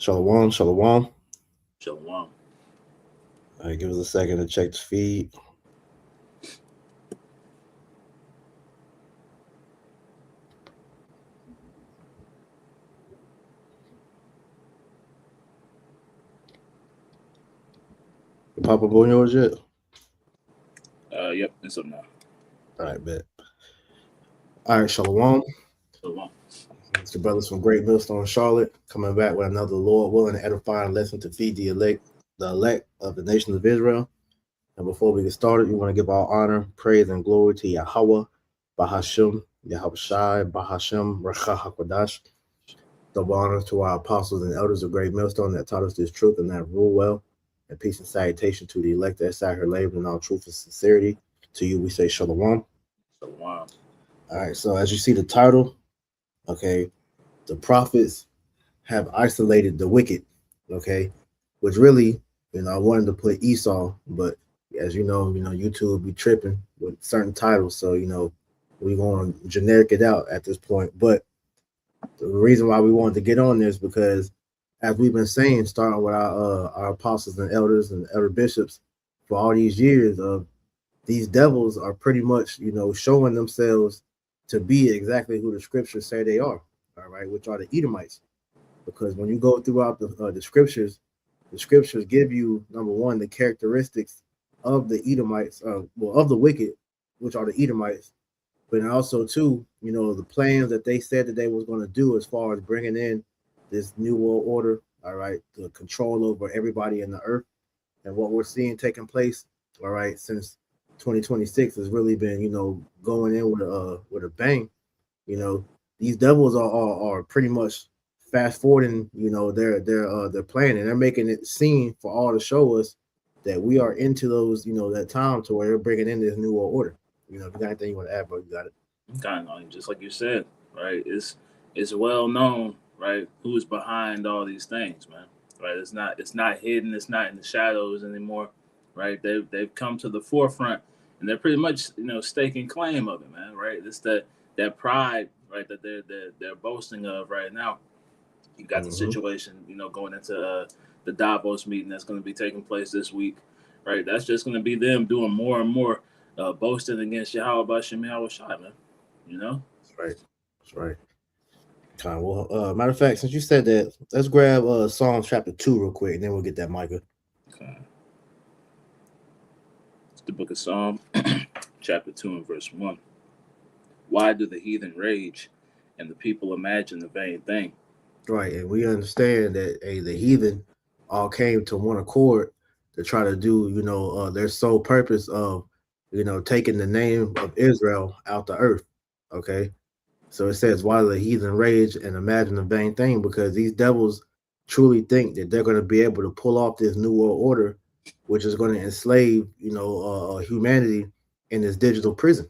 Shalom, shalom. Shalom. All right, give us a second to check the feed. You pop up on yours yet? Yep, it's up now. All right, bet. All right, shalom. Shalom. It's the brothers from Great Millstone, Charlotte, coming back with another Lord willing edifying lesson to feed the elect of the nation of Israel. And before we get started, we want to give all honor, praise, and glory to Yahweh, Bahashim, Yahweh Shai, Bahashim, Racha HaKodash. Double honor to our apostles and elders of Great Millstone that taught us this truth and that rule well. And peace and salutation to the elect that sat here labor in all truth and sincerity. To you, we say shalom. Shalom. All right, so as you see the title, okay, the prophets have isolated the wicked, okay, which really, I wanted to put Esau, but as YouTube be tripping with certain titles, so we're going to generic it out at this point. But the reason why we wanted to get on this because, as we've been saying, starting with our apostles and elders and elder bishops for all these years, of these devils are pretty much showing themselves to be exactly who the scriptures say they are. All right, which are the Edomites. Because when you go throughout the scriptures give you, number one, the characteristics of the Edomites, of the wicked, which are the Edomites, but also too, the plans that they said that they was going to do as far as bringing in this new world order. All right, the control over everybody in the earth, and what we're seeing taking place. All right, since 2026 has really been, going in with a bang. You know, these devils are pretty much fast forwarding, their plan, and they're making it seem for all to show us that we are into those, that time to where they're bringing in this new world order. If you got anything you want to add, bro, you got it. Kind of just like you said, right? It's well known, right? Who's behind all these things, man. Right? It's not hidden. It's not in the shadows anymore, right? They've come to the forefront, and they're pretty much staking claim of it, man. Right? It's that pride, right? That they're boasting of right now. You got the Mm-hmm. situation, going into the Davos meeting that's going to be taking place this week, right? That's just going to be them doing more and more boasting against Yahweh Bashim Yahweh Shai, man. You know? That's right. That's right. Well, matter of fact, since you said that, let's grab Psalms chapter 2 real quick, and then we'll get that Micah. Okay. It's the book of Psalm, chapter 2 and verse 1. Why do the heathen rage and the people imagine the vain thing? Right, and we understand that the heathen all came to one accord to try to do, their sole purpose of, taking the name of Israel out the earth. Okay, so it says, "Why do the heathen rage and imagine the vain thing?" Because these devils truly think that they're going to be able to pull off this new world order, which is going to enslave, humanity in this digital prison.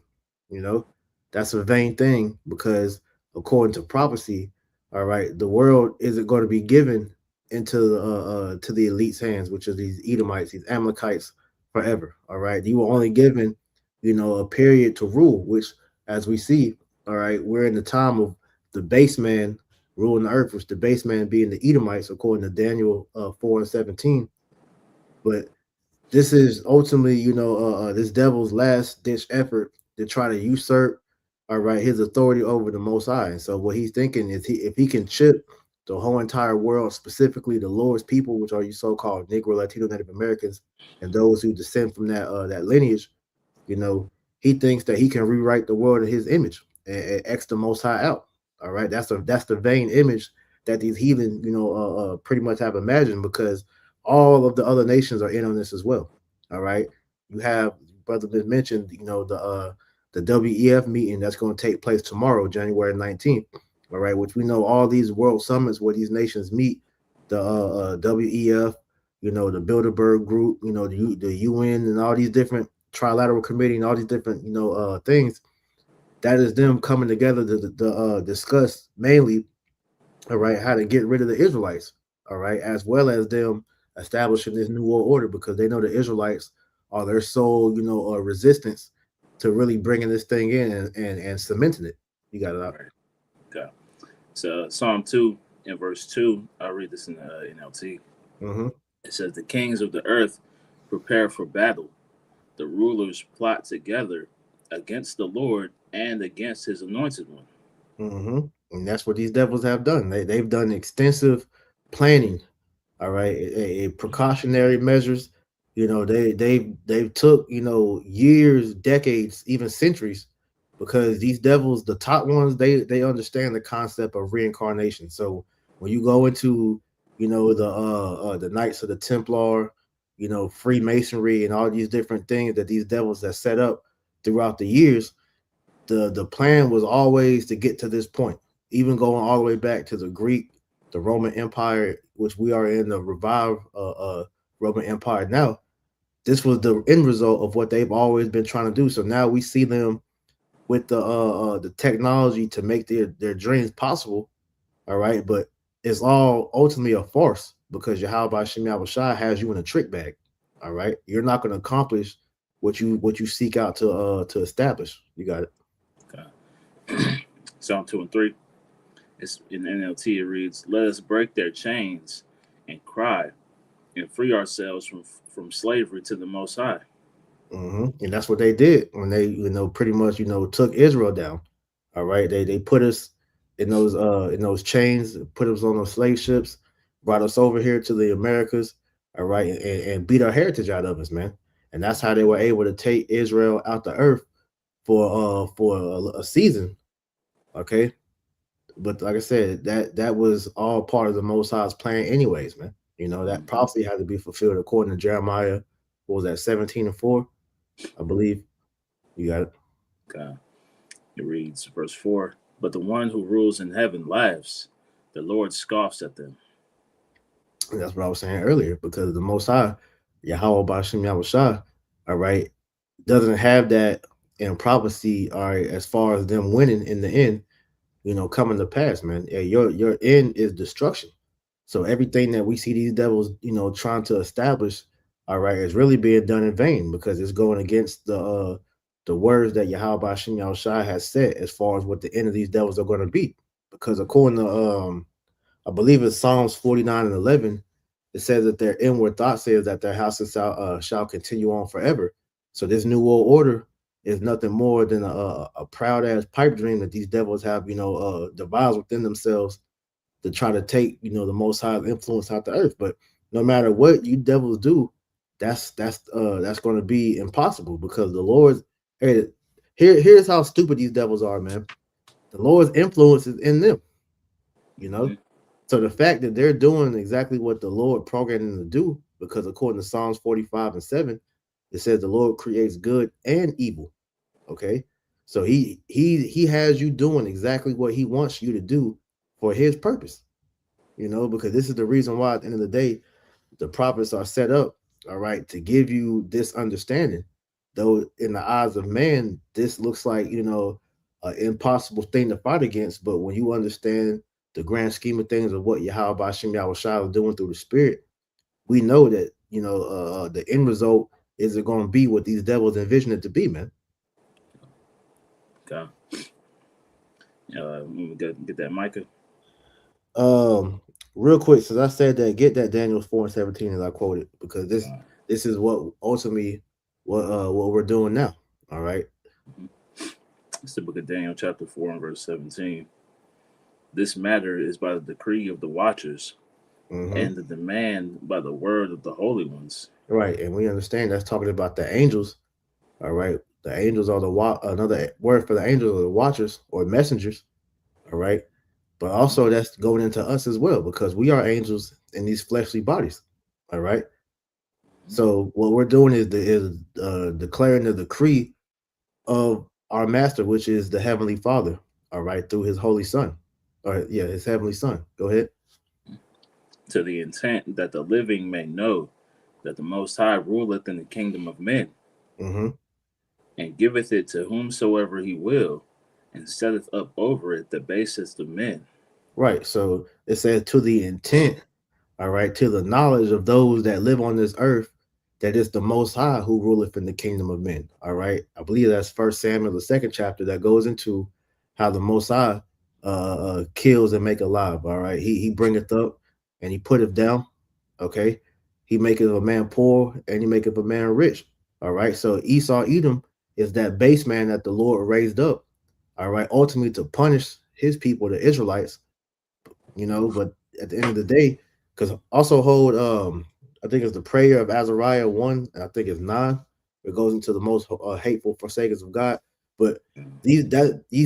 You know, that's a vain thing because, according to prophecy, all right, the world isn't going to be given into to the elite's hands, which are these Edomites, these Amalekites, forever. All right, you were only given, a period to rule, which, as we see, all right, we're in the time of the base man ruling the earth, which the base man being the Edomites, according to Daniel 4:17. But this is ultimately, this devil's last ditch effort to try to usurp, all right, his authority over the Most High. And so what he's thinking is, if he can chip the whole entire world, specifically the Lord's people, which are you so-called Negro, Latino, Native Americans, and those who descend from that lineage, you know, he thinks that he can rewrite the world in his image and X the Most High out. All right, that's the vain image that these heathen, pretty much have imagined, because all of the other nations are in on this as well. All right, you have brother mentioned, the WEF meeting that's going to take place tomorrow, January 19th. All right, which we know all these world summits where these nations meet, the WEF, the Bilderberg Group, the UN, and all these different trilateral committee and all these different things. That is them coming together to discuss mainly, all right, how to get rid of the Israelites, all right, as well as them establishing this new world order, because they know the Israelites are their sole, resistance to really bringing this thing in and cementing it. You got it out. Right. Okay. So Psalm 2, In verse 2, I'll read this in the NLT. Mm-hmm. It says, "The kings of the earth prepare for battle. The rulers plot together against the Lord and against his anointed one." Mm-hmm. And that's what these devils have done. They've done extensive planning. All right, a precautionary measures. You know, they've took, you know, years, decades, even centuries, because these devils, the top ones, they understand the concept of reincarnation. So when you go into, you know, the Knights of the Templar, you know, Freemasonry and all these different things that these devils have set up throughout the years, the plan was always to get to this point, even going all the way back to the Greek, the Roman Empire, which we are in the revived Roman Empire now. This was the end result of what they've always been trying to do. So now we see them with the technology to make their dreams possible. All right, but it's all ultimately a farce because Yahweh Shem Shai has you in a trick bag. All right, you're not going to accomplish what you seek out to establish. You got it. Okay. Psalm 2 and 3. It's in NLT. It reads, "Let us break their chains and cry and free ourselves from slavery to the Most High." And that's what they did when they, you know, pretty much, you know, took Israel down. All right, they put us in those chains, put us on those slave ships, brought us over here to the Americas. All right, and beat our heritage out of us, man. And that's how they were able to take Israel out the earth for a season. Okay, but like I said, that was all part of the Most High's plan, anyways, man. You know that prophecy had to be fulfilled according to Jeremiah. What was that, 17:4? I believe. You got it. Okay. It reads, verse 4, "But the one who rules in heaven laughs. The Lord scoffs at them." And that's what I was saying earlier, because the Most High, Yahweh Bashim Yahushua, all right, doesn't have that in prophecy, all right, as far as them winning in the end, you know, coming to pass, man. Yeah, your end is destruction. So everything that we see these devils, you know, trying to establish, all right, is really being done in vain because it's going against the words that Yahweh Bashim Yahushua has said as far as what the end of these devils are going to be. Because according to I believe it's Psalms 49 and 11. It says that their inward thought says that their houses shall continue on forever. So this new world order is nothing more than a proud ass pipe dream that these devils have, you know, devised within themselves to try to take, you know, the Most High's influence out the earth. But no matter what you devils do, that's going to be impossible because the Lord's hey, here's how stupid these devils are, man. The Lord's influence is in them, you know. So the fact that they're doing exactly what the Lord programmed them to do, because according to Psalms 45 and 7, it says the Lord creates good and evil. Okay. So he has you doing exactly what he wants you to do for his purpose, you know, because this is the reason why at the end of the day, the prophets are set up, all right, to give you this understanding. Though in the eyes of man, this looks like, you know, an impossible thing to fight against. But when you understand the grand scheme of things of what Yahweh Bashim Yahushua is doing through the Spirit, we know that, you know, the end result is it going to be what these devils envision it to be, man. Okay. We get that Micah. Real quick, since I said that, get that Daniel 4 and 17 as I quoted, because this is what ultimately what we're doing now. All right. It's the book of Daniel, chapter 4 and verse 17. "This matter is by the decree of the watchers, and the demand by the word of the holy ones." Right, and we understand that's talking about the angels. All right, the angels are another word for the angels are the watchers or messengers. All right, but also that's going into us as well because we are angels in these fleshly bodies. All right. So what we're doing is declaring the decree of our master, which is the Heavenly Father. All right, through His Holy Son, or yeah, His Heavenly Son. Go ahead. "To the intent that the living may know that the Most High ruleth in the kingdom of men, and giveth it to whomsoever he will, and setteth up over it the basest of men." Right. So it says to the intent, all right, to the knowledge of those that live on this earth, that is the Most High who ruleth in the kingdom of men. All right. I believe that's First Samuel, the second chapter, that goes into how the Most High kills and make alive. All right, he bringeth up and he putteth down. Okay, he maketh a man poor and he maketh a man rich. All right, so Esau Edom is that base man that the Lord raised up. All right, ultimately to punish his people, the Israelites. But at the end of the day, because also hold I think it's the prayer of Azariah 1, I think it's 9. It goes into the most hateful forsakers of God. But these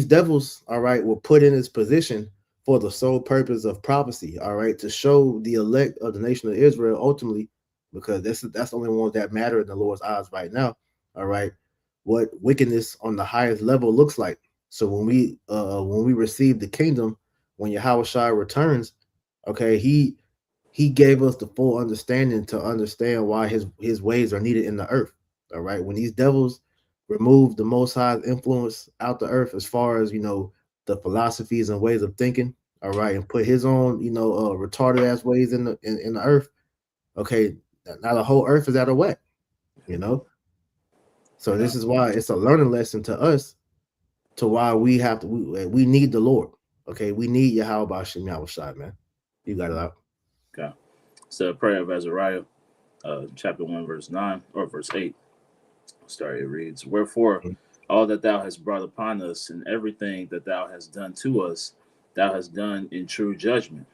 devils, all right, were put in this position for the sole purpose of prophecy, all right, to show the elect of the nation of Israel ultimately, because that's the only ones that matter in the Lord's eyes right now, all right, what wickedness on the highest level looks like. So when we receive the kingdom, when Yahushua returns, okay, he gave us the full understanding to understand why his ways are needed in the earth. All right. When these devils remove the most high influence out the earth as far as the philosophies and ways of thinking, all right, and put his own, retarded ass ways in the earth, okay, now the whole earth is out of whack, you know. So this is why it's a learning lesson to us to why we need the Lord. Okay, we need Yahweh Bashim Yahushai, man. You got it out. Okay. So prayer of Azariah, chapter 1, verse 9 or verse 8. Sorry, it reads, "Wherefore all that thou hast brought upon us and everything that thou hast done to us, thou hast done in true judgment."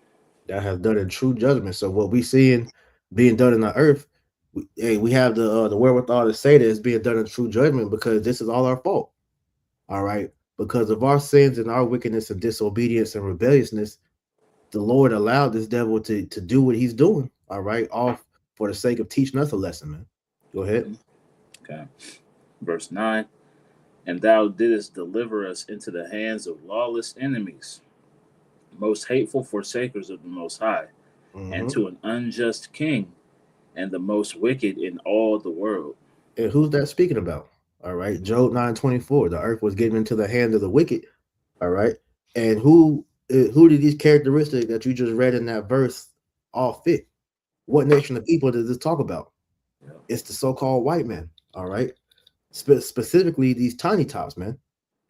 That has done in true judgment. So what we seeing being done in the earth, we have the wherewithal to say that it's being done in true judgment because this is all our fault. All right, because of our sins and our wickedness and disobedience and rebelliousness, the Lord allowed this devil to do what he's doing. All right, all for the sake of teaching us a lesson, man. Go ahead. Okay. Verse 9, "And thou didst deliver us into the hands of lawless enemies, most hateful forsakers of the Most High, and to an unjust king, and the most wicked in all the world." And who's that speaking about? All right, Job 9:24. The earth was given into the hand of the wicked. All right, and who did these characteristics that you just read in that verse all fit? What nation of people does this talk about? Yeah. It's the so-called white man. All right, specifically these tiny tops, man.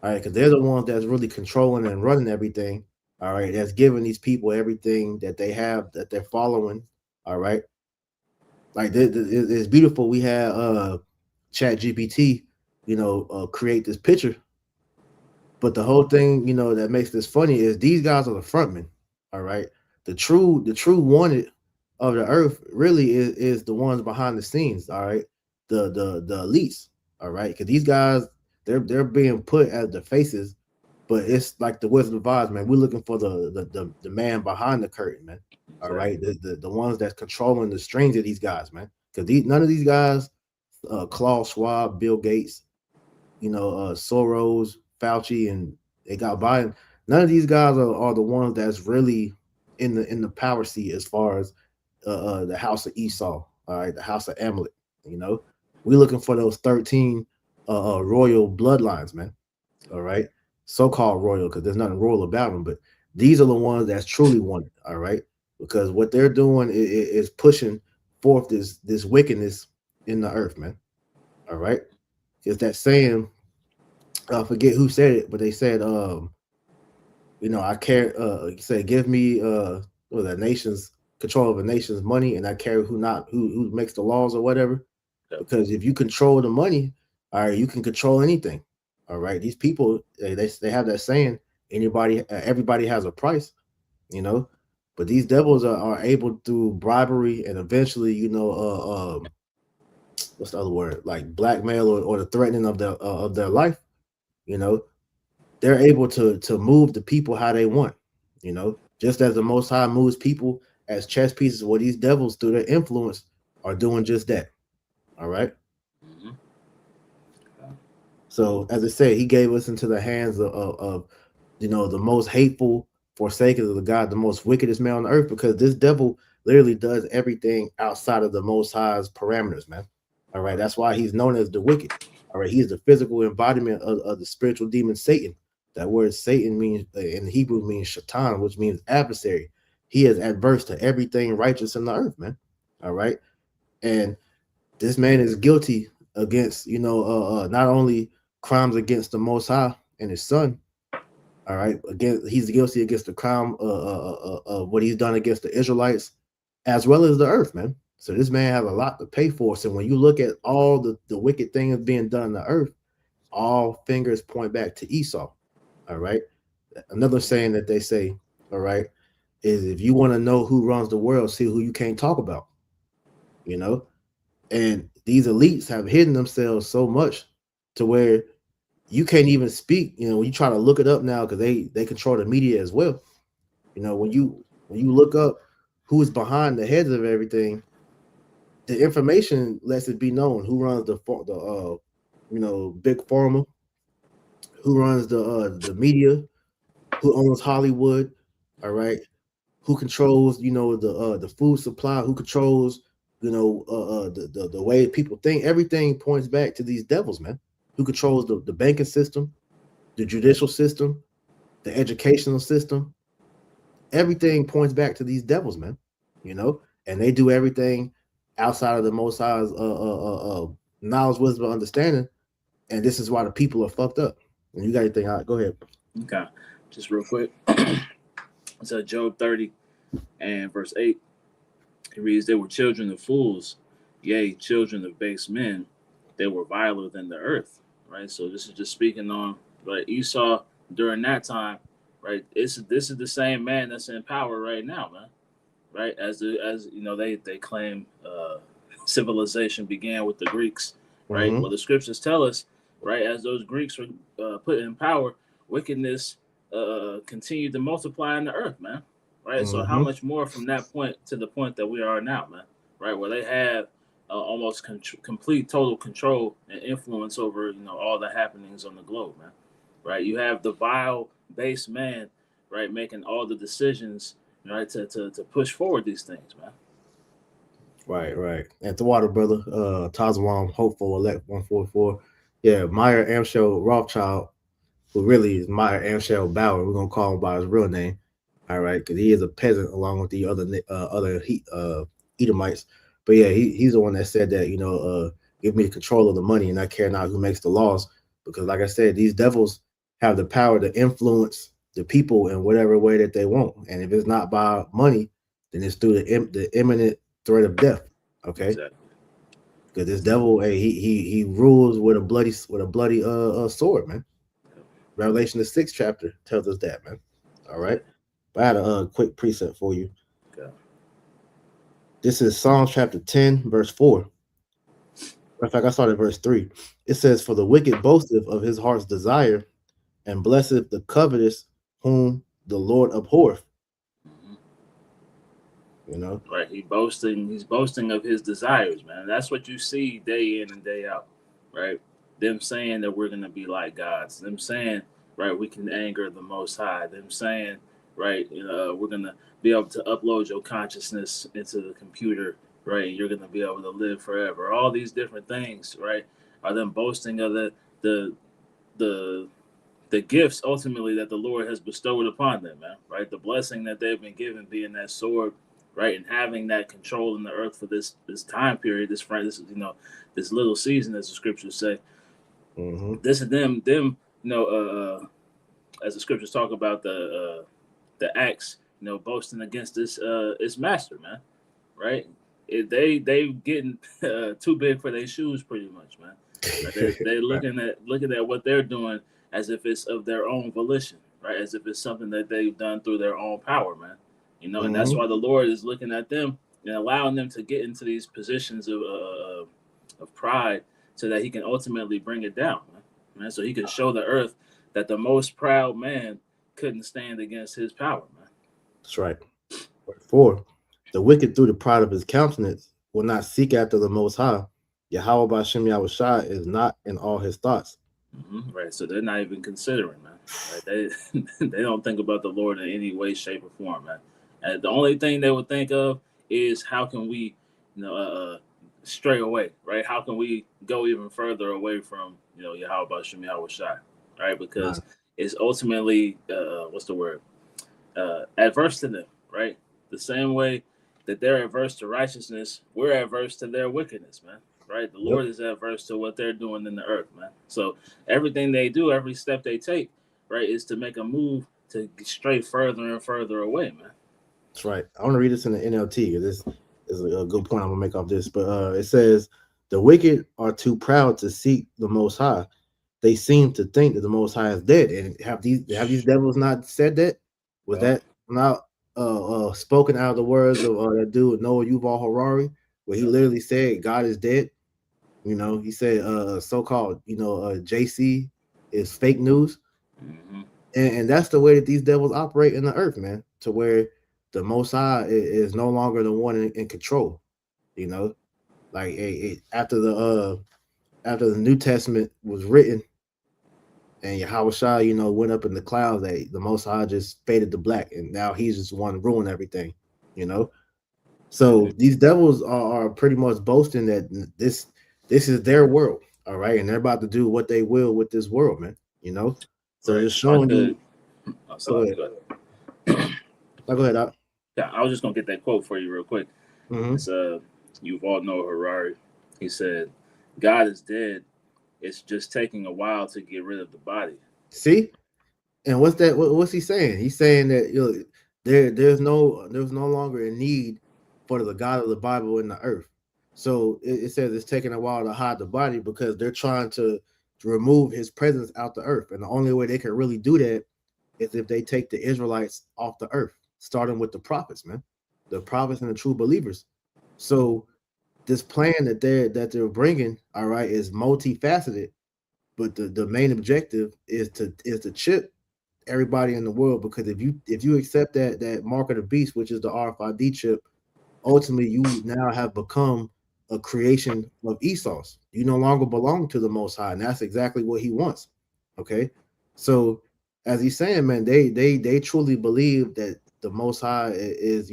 All right, because they're the ones that's really controlling and running everything. All right, that's giving these people everything that they have that they're following. All right, like it's beautiful. We had Chat GPT, create this picture. But the whole thing, that makes this funny is these guys are the frontmen. All right. The true wanted of the earth really is the ones behind the scenes. All right. The elites. All right. Because these guys, they're being put as the faces, but it's like the Wizard of Oz, man. We're looking for the man behind the curtain, man. All right. The ones that's controlling the strings of these guys, man. Because none of these guys, Klaus Schwab, Bill Gates, Soros, Fauci, and they got Biden. None of these guys are the ones that's really in the power seat as far as the house of Esau, all right, the house of Amalek. We're looking for those 13 royal bloodlines, man. All right, so-called royal because there's nothing royal about them, but these are the ones that's truly wanted. All right, because what they're doing is pushing forth this wickedness in the earth, man. All right, it's that saying. I forget who said it, but they said, I care. Say, give me the nation's control of a nation's money, and I care who makes the laws or whatever. Yep. Because if you control the money, all right, you can control anything. All right, these people they have that saying, everybody has a price, but these devils are able through bribery and eventually, what's the other word, like blackmail or the threatening of their life, they're able to move the people how they want, just as the Most High moves people as chess pieces. Where these devils, through their influence, are doing just that. All right. Mm-hmm. So, as I said, he gave us into the hands of the most hateful forsakers of the God, the most wickedest man on earth, because this devil literally does everything outside of the Most High's parameters, man. All right. That's why he's known as the wicked. All right. He is the physical embodiment of the spiritual demon Satan. That word Satan means in Hebrew means shaitan, which means adversary. He is adverse to everything righteous in the earth, man. All right. And this man is guilty against, not only crimes against the Most High and his son, All right. Again, he's guilty against the crime of what he's done against the Israelites, as well as the earth, man. So this man have a lot to pay for. So when you look at all the wicked things being done on the earth, all fingers point back to Esau. All right. Another saying that they say, all right, is if you want to know who runs the world, see who you can't talk about. You know, and these elites have hidden themselves so much to where you can't even speak. You know, when you try to look it up now, because they control the media as well. You know, when you look up who is behind the heads of everything, the information lets it be known who runs the big pharma, who runs the media, who owns Hollywood, all right, who controls the food supply, who controls the way people think. Everything points back to these devils, man. Who controls the banking system, the judicial system, the educational system. Everything points back to these devils, man. You know, and they do everything outside of the Most High's knowledge, wisdom, understanding, and this is why the people are fucked up. And you got anything? All right, go ahead. Okay, just real quick. So Job 30 and verse 8, it reads, "They were children of fools, yea, children of base men. They were viler than the earth." Right. So this is just speaking on Esau during that time. Right. This is the same man that's in power right now, man. Right. As you know, they claim civilization began with the Greeks. Right. Mm-hmm. Well, the scriptures tell us, right, as those Greeks were put in power, wickedness continued to multiply in the earth, man. Right. Mm-hmm. So how much more from that point to the point that we are now, man? Right. Where they have almost complete total control and influence over all the happenings on the globe, man. Right. You have the vile base man, right, making all the decisions, right, to push forward these things, man. Right. At the water, brother. Tazawam, hopeful, elect 144. Yeah, Meyer Amschel Rothschild, who really is Meyer Amschel Bauer. We're gonna call him by his real name. All right, because he is a peasant along with the other Edomites. But yeah, he's the one that said that give me control of the money and I care not who makes the laws, because like I said, these devils have the power to influence the people in whatever way that they want, and if it's not by money, then it's through the imminent threat of death. Okay, Exactly. because this devil, hey, he rules with a bloody sword, man. Revelation the 6th chapter tells us that, man. All right. But I had a quick precept for you. Okay. This is Psalms chapter 10, verse 4. In fact, I started verse 3. It says, "For the wicked boasteth of his heart's desire, and blesseth the covetous whom the Lord abhorreth." Mm-hmm. You know? Right. He's boasting of his desires, man. That's what you see day in and day out. Right. Them saying that we're gonna be like gods. Them saying, right, we can anger the Most High. Them saying, right, we're gonna be able to upload your consciousness into the computer, right? And you're gonna be able to live forever. All these different things, right, are them boasting of the the the gifts ultimately that the Lord has bestowed upon them, man. Right, the blessing that they've been given, being that sword, right, and having that control in the earth for this time period, this little season, as the scriptures say. Mm-hmm. This is them, as the scriptures talk about the acts, boasting against this master, man. Right? They getting too big for their shoes, pretty much, man. They looking at what they're doing as if it's of their own volition, right? As if it's something that they've done through their own power, man. And that's why the Lord is looking at them and allowing them to get into these positions of pride, so that He can ultimately bring it down, man. So He can show the earth that the most proud man couldn't stand against His power, man. That's right. 4. The wicked through the pride of his countenance will not seek after the Most High. Yahweh Bashem Yahushua is not in all his thoughts. Mm-hmm. Right. So they're not even considering, man. Right? They don't think about the Lord in any way, shape, or form, man. And the only thing they would think of is how can we, stray away, right? How can we go even further away from, Yahweh Bashem Yahushua, right? Because it's ultimately, what's the word? Adverse to them, right? The same way that they're adverse to righteousness, we're adverse to their wickedness, man. Right? The Lord is adverse to what they're doing in the earth, man. So everything they do, every step they take, right, is to make a move to stray further and further away, man. That's right. I want to read this in the NLT because this is a good point I'm gonna make off this. But it says, "The wicked are too proud to seek the Most High. They seem to think that the Most High is dead." And have these devils not said that? Was Yeah. that not spoken out of the words of that dude Noah Yuval Harari, where he literally said God is dead? You know, he said so-called JC is fake news. Mm-hmm. And that's the way that these devils operate in the earth, man, to where the Most High is no longer the one in control. You know, like after the New Testament was written and Yahweh Shai, went up in the clouds, the Most High just faded to black, and now he's just one to ruin everything. You know, so these devils are pretty much boasting that this is their world, all right, and they're about to do what they will with this world, man. You know, so Right. it's showing you. Oh, sorry, Go ahead. Go ahead, Doc. Yeah, I was just gonna get that quote for you real quick. Mm-hmm. It's you've all know Harari. He said, "God is dead. It's just taking a while to get rid of the body." See, and what's that? What's he saying? He's saying that there's no longer a need for the God of the Bible in the earth. So it says it's taking a while to hide the body because they're trying to remove his presence out the earth, and the only way they can really do that is if they take the Israelites off the earth, starting with the prophets, man, the prophets and the true believers. So this plan that they're bringing, all right, is multifaceted, but the main objective is to chip everybody in the world, because if you accept that mark of the beast, which is the RFID chip, ultimately you now have become a creation of Esau's. You no longer belong to the Most High, and that's exactly what he wants. Okay, so as he's saying, man, they truly believe that the Most High is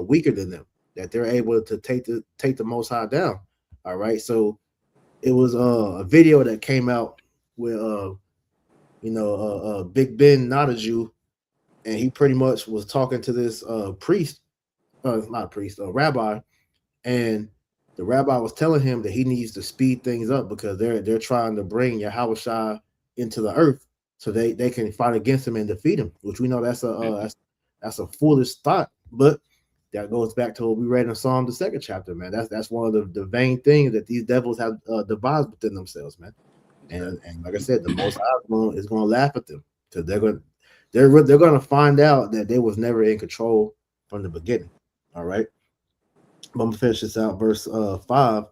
weaker than them, that they're able to take the Most High down. All right, so it was a video that came out with Big Ben, not a Jew, and he pretty much was talking to this priest, not a priest, a rabbi, and the rabbi was telling him that he needs to speed things up because they're trying to bring Yahweh Shai into the earth so they can fight against him and defeat him, which we know that's a foolish thought, but that goes back to what we read in Psalm the 2nd chapter, man. That's one of the vain things that these devils have devised within themselves, man. And like I said, the Most High is going to laugh at them because they're going to find out that they was never in control from the beginning. All right, but I'm gonna finish this out. Verse 5.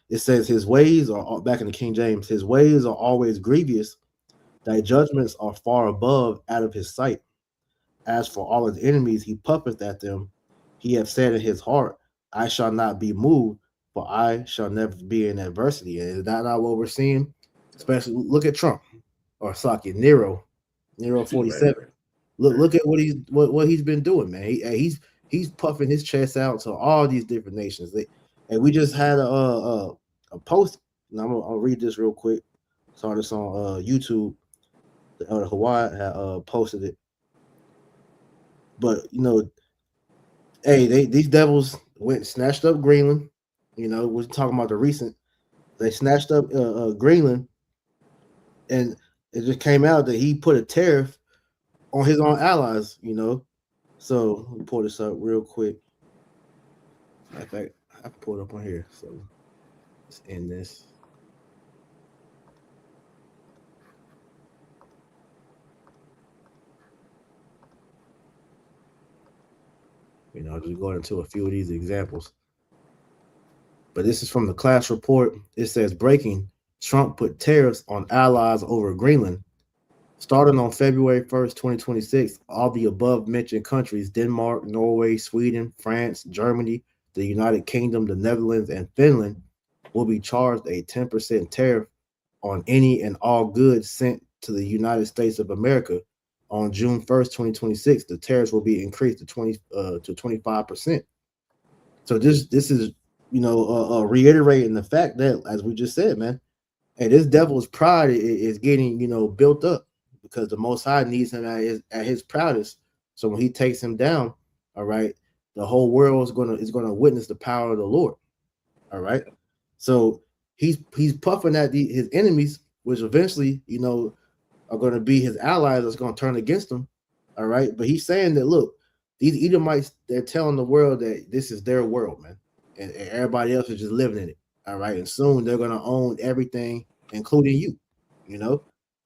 It says, "His ways are," back in the King James, "His ways are always grievous. Thy judgments are far above out of his sight. As for all his enemies, he puffeth at them. He hath said in his heart, I shall not be moved, for I shall never be in adversity." And is that not what we're seeing? Especially look at Trump, or Saki Nero 47. Right. Look at what he's been doing, man. He's puffing his chest out to all these different nations. And we just had a post. And I'll read this real quick. Saw this on YouTube. The Elder Hawaii had posted it. But hey, these devils went and snatched up Greenland. We're talking about the recent. They snatched up Greenland, and it just came out that he put a tariff on his own allies. So let me pull this up real quick. In fact, I can pull it up on here. So let's end this. Just going into a few of these examples. But this is from the Clash report. It says, breaking: Trump put tariffs on allies over Greenland. Starting on February 1st, 2026, all the above mentioned countries, Denmark, Norway, Sweden, France, Germany, the United Kingdom, the Netherlands, and Finland, will be charged a 10% tariff on any and all goods sent to the United States of America. On June 1st, 2026, the tariffs will be increased to 25%. So this is reiterating the fact that, as we just said, man, and this devil's pride is getting built up, because the Most High needs him at his proudest. So when he takes him down, all right, the whole world is gonna witness the power of the Lord. All right, so he's puffing at his enemies, which eventually are going to be his allies that's going to turn against him. All right. But he's saying that, look, these Edomites, they're telling the world that this is their world, man. And everybody else is just living in it. All right. And soon they're going to own everything, including you, you know?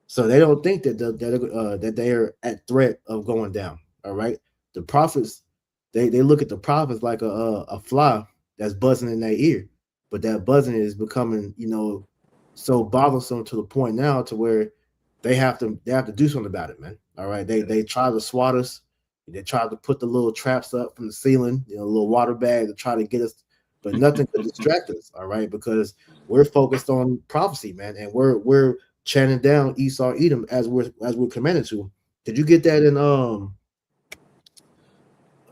So they don't think that that they are at threat of going down. All right. The prophets, they look at the prophets like a fly that's buzzing in their ear, but that buzzing is becoming, so bothersome to the point now to where they have to do something about it, man. All right. They try to swat us. They try to put the little traps up from the ceiling, a little water bag to try to get us, but nothing could distract us. All right, because we're focused on prophecy, man, and we're chanting down Esau, Edom as we're commanded to. Did you get that in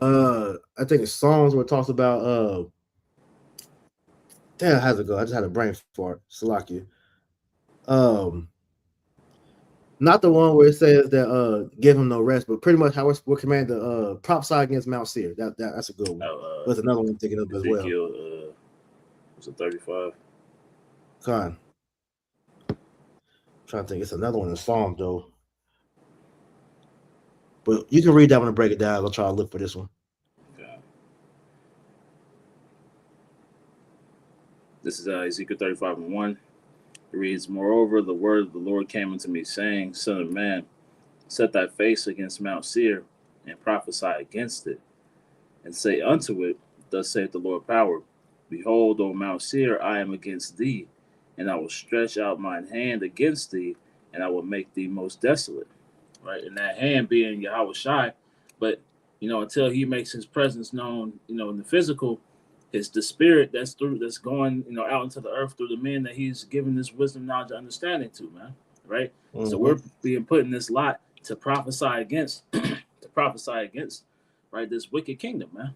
I think it's Psalms where it talks about damn, how's it go? I just had a brain fart. Salakia. Um Not the one where it says that give him no rest, but pretty much how we're commanded to prophesy against Mount Seir. That's a good one. There's another one taking up as well. Ezekiel, was it 35? Con. Trying to think, it's another one in Psalms though. But you can read that one and break it down. I'll try to look for this one. Okay. This is Ezekiel 35:1. It reads, "Moreover, the word of the Lord came unto me, saying, Son of man, set thy face against Mount Seir, and prophesy against it, and say unto it, Thus saith the Lord power, Behold, O Mount Seir, I am against thee, and I will stretch out mine hand against thee, and I will make thee most desolate." Right? And that hand being Yahweh Shai, but until he makes his presence known, in the physical, it's the spirit that's going, out into the earth through the men that he's given this wisdom, knowledge, and understanding to, man. Right? Mm-hmm. So we're being put in this lot to prophesy against, right, this wicked kingdom, man.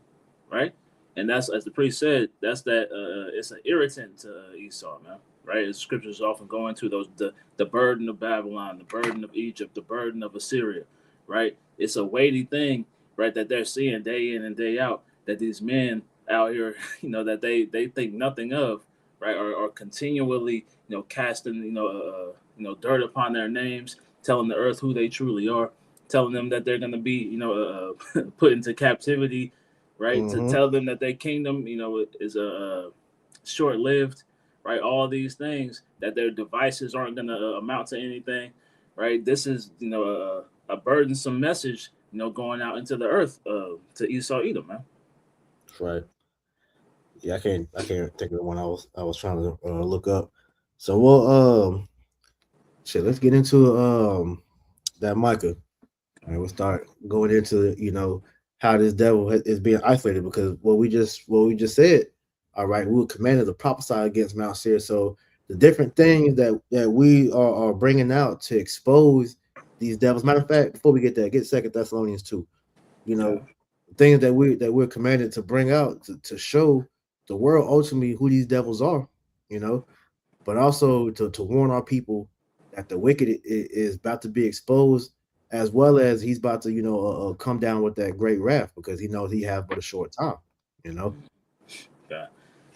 Right? And that's, as the priest said, that's it's an irritant to Esau, man. Right? As scriptures often go into those, the burden of Babylon, the burden of Egypt, the burden of Assyria. Right? It's a weighty thing, right, that they're seeing day in and day out, that these men out here, that they think nothing of, right, or continually, casting, dirt upon their names, telling the earth who they truly are, telling them that they're going to be, put into captivity, right, to tell them that their kingdom, is short-lived, right, all these things, that their devices aren't going to amount to anything, right. This is, a burdensome message, going out into the earth to Esau, Edom, man. Right. Yeah, I can't think of the one I was trying to look up. So we'll let's get into that Micah. All right, we'll start going into how this devil is being isolated, because what we just said. All right, we were commanded to prophesy against Mount Seir. So the different things that we are bringing out to expose these devils. Matter of fact, before we get there, get 2 Thessalonians 2. Things that we're commanded to bring out to show the world ultimately who these devils are, but also to warn our people that the wicked is about to be exposed, as well as he's about to come down with that great wrath, because he knows he has but a short time. Okay.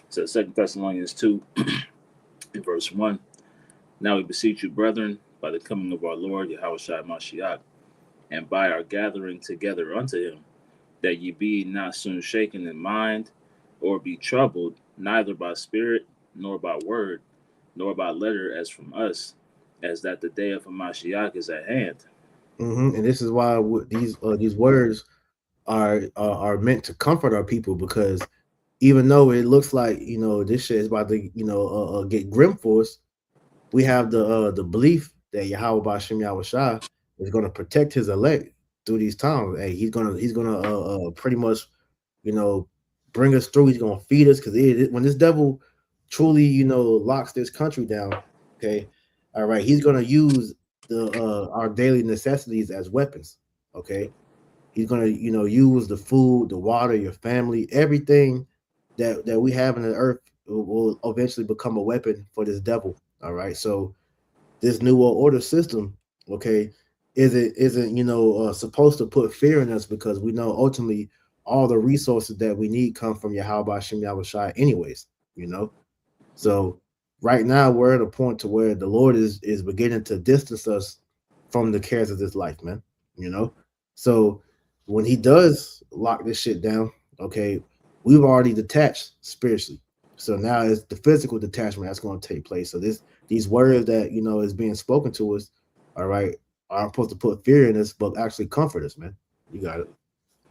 So 2 Thessalonians 2 in verse 1. "Now we beseech you, brethren, by the coming of our Lord Yahushua Mashiach, and by our gathering together unto him, that ye be not soon shaken in mind, or be troubled, neither by spirit, nor by word, nor by letter as from us, as that the day of Mashiach is at hand." And this is why these words are meant to comfort our people, because even though it looks like this shit is about to get grim for us, we have the belief that Yahweh B'Shem Yahweh Shai is going to protect his elect through these times. Hey, he's gonna pretty much bring us through. He's gonna feed us, because when this devil truly locks this country down, okay, all right, he's gonna use our daily necessities as weapons. Okay, he's gonna use the food, the water, your family, everything that we have in the earth will eventually become a weapon for this devil. All right, so this new world order system, okay, isn't supposed to put fear in us, because we know ultimately all the resources that we need come from Yahweh B'Shem Yahweh Shai anyways. So right now we're at a point to where the Lord is beginning to distance us from the cares of this life, man. You know, so when he does lock this shit down, okay, we've already detached spiritually. So now it's the physical detachment that's going to take place. So these words that is being spoken to us, all right, aren't supposed to put fear in us, but actually comfort us, man. You got it.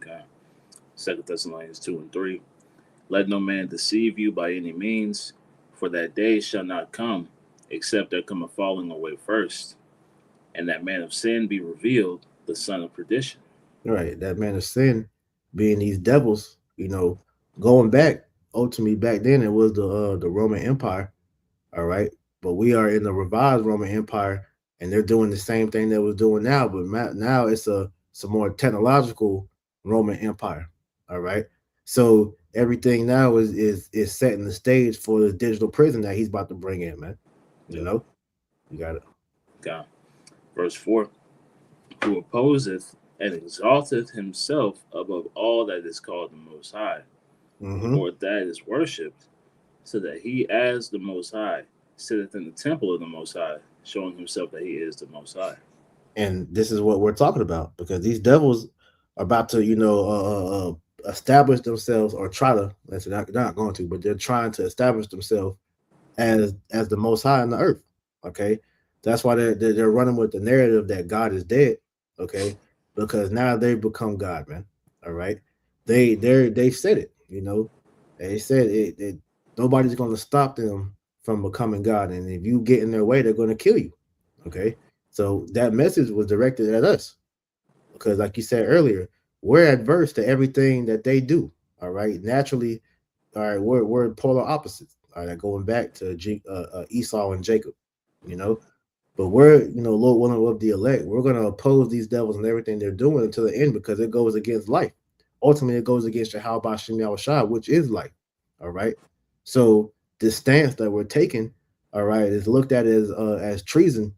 Okay. 2 Thessalonians 2:3. Let no man deceive you by any means, for that day shall not come, except there come a falling away first, and that man of sin be revealed, the son of perdition. All right, that man of sin being these devils, going back ultimately back then it was the Roman Empire, all right, but we are in the revised Roman Empire, and they're doing the same thing that was doing now, but now it's a more technological Roman Empire, all right. So everything now is setting the stage for the digital prison that he's about to bring in, man. You Yep. know, you got it. Okay. Verse 4. Who opposeth and exalteth himself above all that is called the Most High, Mm-hmm. or that is worshipped, so that he, as the Most High, sitteth in the temple of the Most High, showing himself that he is the Most High. And this is what we're talking about because these devils are about to, establish themselves or try to. That's not going to, but they're trying to establish themselves as the Most High in the earth. Okay, that's why they're running with the narrative that God is dead. Okay, because now they've become God, man. All right, they said it. They said it nobody's going to stop them from becoming God, and if you get in their way, they're going to kill you. Okay, so that message was directed at us because, like you said earlier, we're adverse to everything that they do. All right, naturally, all right, we're polar opposites. All right, going back to Esau and Jacob, you know, but we're Lord willing of the elect, we're going to oppose these devils and everything they're doing until the end because it goes against life. Ultimately, it goes against Yahweh Shem Yahushua, which is life. All right, so this stance that we're taking, all right, is looked at as treason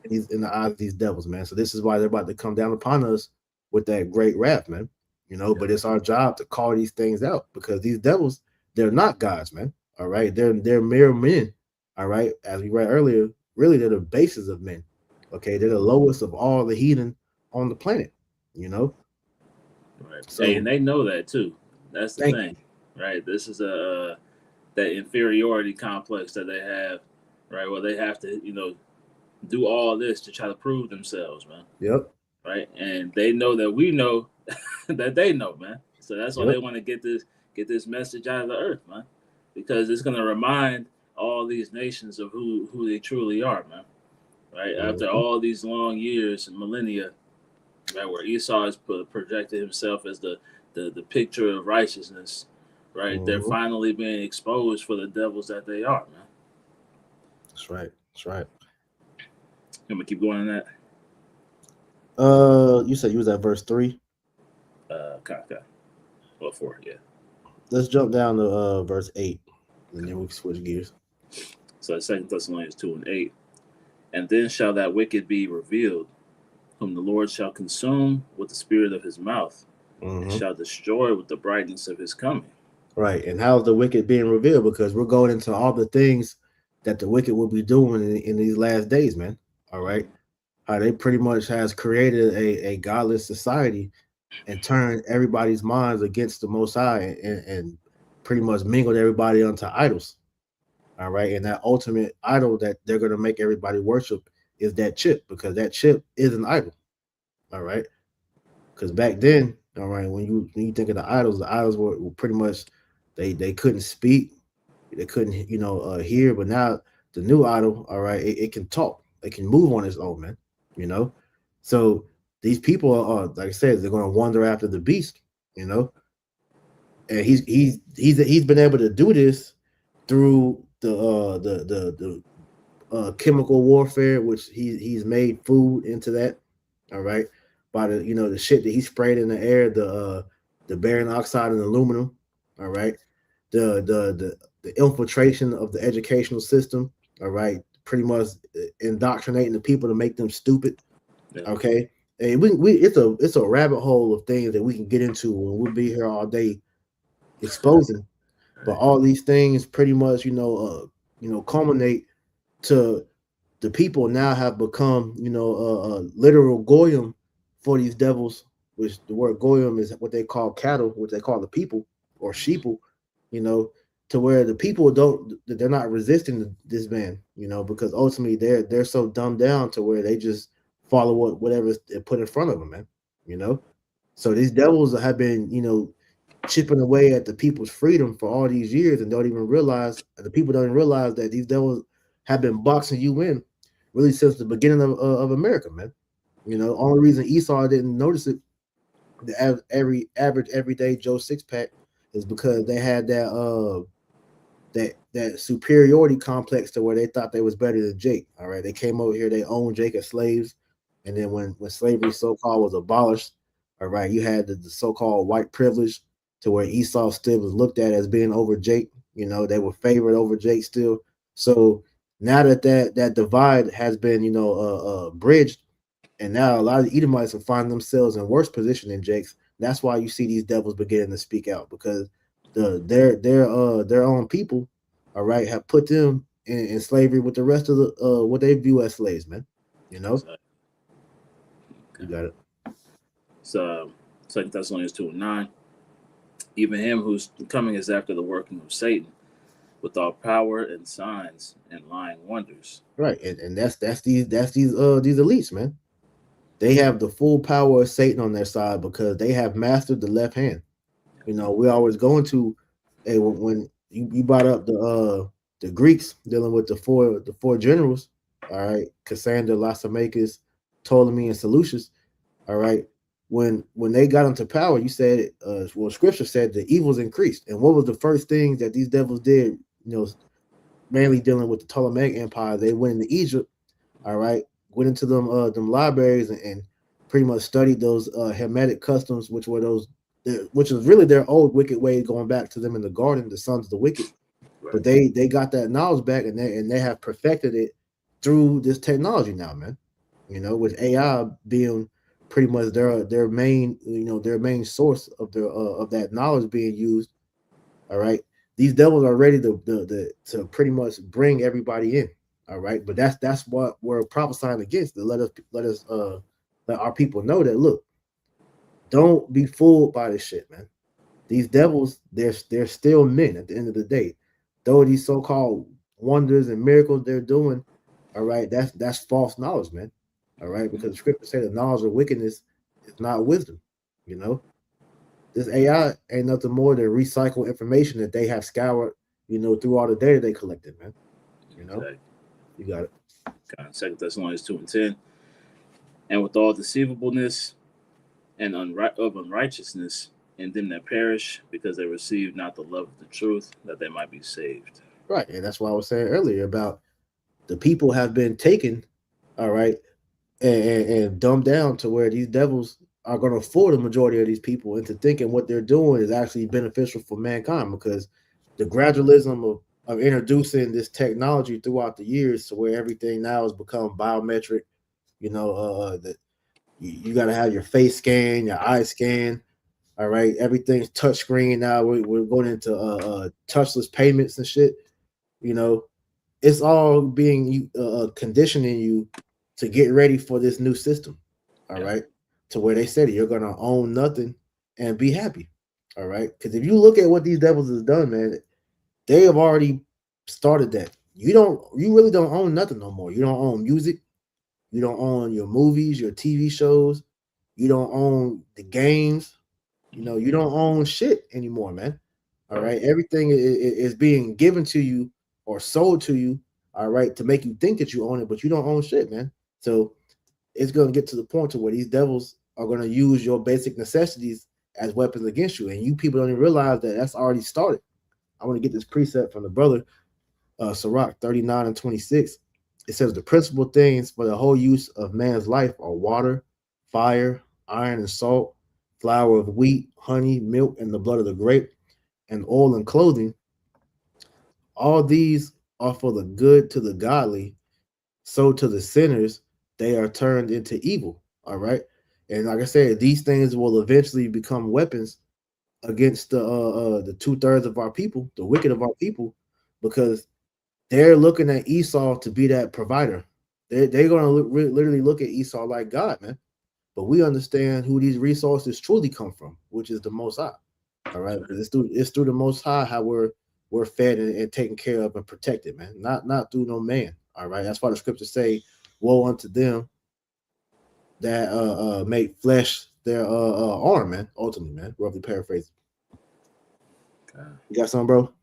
in the eyes of these devils, man. So this is why they're about to come down upon us with that great wrath, man. But it's our job to call these things out because these devils, they're not gods, man. All right, they're mere men. All right, as we read earlier, really they're the basis of men. Okay, they're the lowest of all the heathen on the planet. You know, Right. Hey, and so they know that too. That's the thank thing, right? This is a that inferiority complex that they have, right? Where they have to, do all this to try to prove themselves, man. you. Yep, Right? And they know that we know that they know, man. So that's why they yep. want to get this message out of the earth, man, because it's going to remind all these nations of who they truly are, man. Right? After Mm-hmm. all these long years and millennia, right, where Esau has projected himself as the picture of righteousness, right? They're Mm-hmm. finally being exposed for the devils that they are, man. That's right. That's right. I'm gonna keep going on that. You said you was at verse 3. Okay. Well, 4, yeah. Let's jump down to verse 8, and then we can switch gears. So 2 Thessalonians 2:8. And then shall that wicked be revealed, whom the Lord shall consume with the spirit of his mouth, and Mm-hmm. shall destroy with the brightness of his coming. Right. And how's the wicked being revealed? Because we're going into all the things that the wicked will be doing in these last days, man. All right. How they pretty much has created a godless society and turned everybody's minds against the Most High and pretty much mingled everybody onto idols. All right. And that ultimate idol that they're going to make everybody worship is that chip because that chip is an idol. All right. Because back then, all right, when you think of the idols were pretty much they couldn't speak, they couldn't hear, but now the new idol, all right, it can talk, it can move on its own, man. You know, so these people are like I said, they're going to wander after the beast, you know, and he's been able to do this through the chemical warfare, which he's made food into that. All right, by the shit that he sprayed in the air, the barium oxide and aluminum. All right, the infiltration of the educational system. All right, pretty much indoctrinating the people to make them stupid. Yeah. Okay, and it's a rabbit hole of things that we can get into when we'll be here all day exposing. But all these things pretty much culminate to the people now have become, literal goyim for these devils, which the word goyim is what they call cattle, what they call the people or sheeple, you know, to where the people they're not resisting this man, because ultimately they're so dumbed down to where they just follow whatever's put in front of them, man, you know. So these devils have been, chipping away at the people's freedom for all these years, and don't even realize the people don't even realize that these devils have been boxing you in really since the beginning of America, man. Only reason Esau didn't notice it, the every average everyday Joe six pack, is because they had that superiority complex to where they thought they was better than Jake. All right, they came over here, they owned Jake as slaves, and then when slavery so called was abolished, all right, you had the so called white privilege to where Esau still was looked at as being over Jake. They were favored over Jake still. So now that divide has been bridged, and now a lot of the Edomites will find themselves in worse position than Jake's. That's why you see these devils beginning to speak out, because their own people, all right, have put them in slavery with the rest of the what they view as slaves, man. Exactly. You got it. So 2 Thessalonians 2:9. Even him who's coming is after the working of Satan, with all power and signs and lying wonders. Right, and that's these elites, man. They have the full power of Satan on their side because they have mastered the left hand. We always go into when you brought up the Greeks dealing with the four generals, all right, Cassander, Lysimachus, Ptolemy, and Seleucus, all right. When they got into power, you said, Scripture said the evils increased. And what was the first thing that these devils did? Mainly dealing with the Ptolemaic Empire, they went into Egypt, all right, went into them libraries and pretty much studied those Hermetic customs, which was really their old wicked way, going back to them in the garden, the sons of the wicked. Right. But they got that knowledge back, and they have perfected it through this technology now, man. With AI being pretty much their main source of that knowledge being used. All right, these devils are ready to pretty much bring everybody in. All right, but that's what we're prophesying against, to let our people know that, look, don't be fooled by this shit, man. These devils, they're still men at the end of the day. Though these so-called wonders and miracles they're doing, all right, that's false knowledge, man. All right, because the scripture say the knowledge of wickedness is not wisdom. This AI ain't nothing more than recycled information that they have scoured, through all the data they collected, man. Exactly. You got it. God, 2 Thessalonians 2:10. And with all deceivableness and of unrighteousness in them that perish, because they receive not the love of the truth, that they might be saved. Right, and that's why I was saying earlier about the people have been taken, all right, and dumbed down to where these devils are going to fool the majority of these people into thinking what they're doing is actually beneficial for mankind, because the gradualism of introducing this technology throughout the years to where everything now has become biometric, that you got to have your face scan, your eye scan, all right, everything's touchscreen now. We're going into touchless payments and shit. It's all being conditioning you to get ready for this new system, all right, to where they said you're going to own nothing and be happy, all right? Because if you look at what these devils has done, man, they have already started that. You really don't own nothing no more. You don't own music. You don't own your movies, your TV shows. You don't own the games. You don't own shit anymore, man. All right, everything is being given to you or sold to you, all right, to make you think that you own it, but you don't own shit, man. So it's going to get to the point to where these devils are going to use your basic necessities as weapons against you, and you people don't even realize that that's already started. I want to get this precept from the brother, Sirach 39 and 26. It says the principal things for the whole use of man's life are water, fire, iron and salt, flour of wheat, honey, milk, and the blood of the grape, and oil and clothing. All these are for the good to the godly, so to the sinners they are turned into evil. All right, and like I said, these things will eventually become weapons against the 2/3 of our people, the wicked of our people, because they're looking at Esau to be that provider. They're going to literally look at Esau like God, man. But we understand who these resources truly come from, which is the Most High. All right, because it's through the Most High how we're fed and taken care of and protected, man. Not through no man. All right, that's why the scriptures say, "Woe unto them that make flesh their arm," man. Ultimately, man. Roughly paraphrasing. Okay. You got something, bro?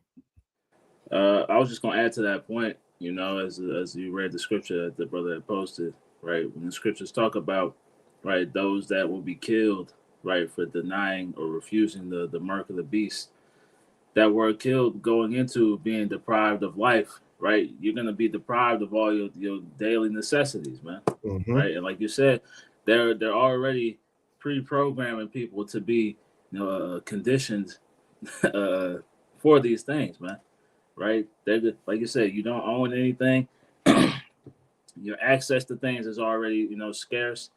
I was just gonna add to that point. You know, as you read the scripture that the brother had posted, right? When the scriptures talk about, right, those that will be killed, right, for denying or refusing the mark of the beast, that were killed going into being deprived of life, right? You're gonna be deprived of all your daily necessities, man. Mm-hmm. Right? And like you said, they're already pre-programming people to be, conditioned for these things, man. Right? They're like you said, you don't own anything. Your access to things is already, scarce,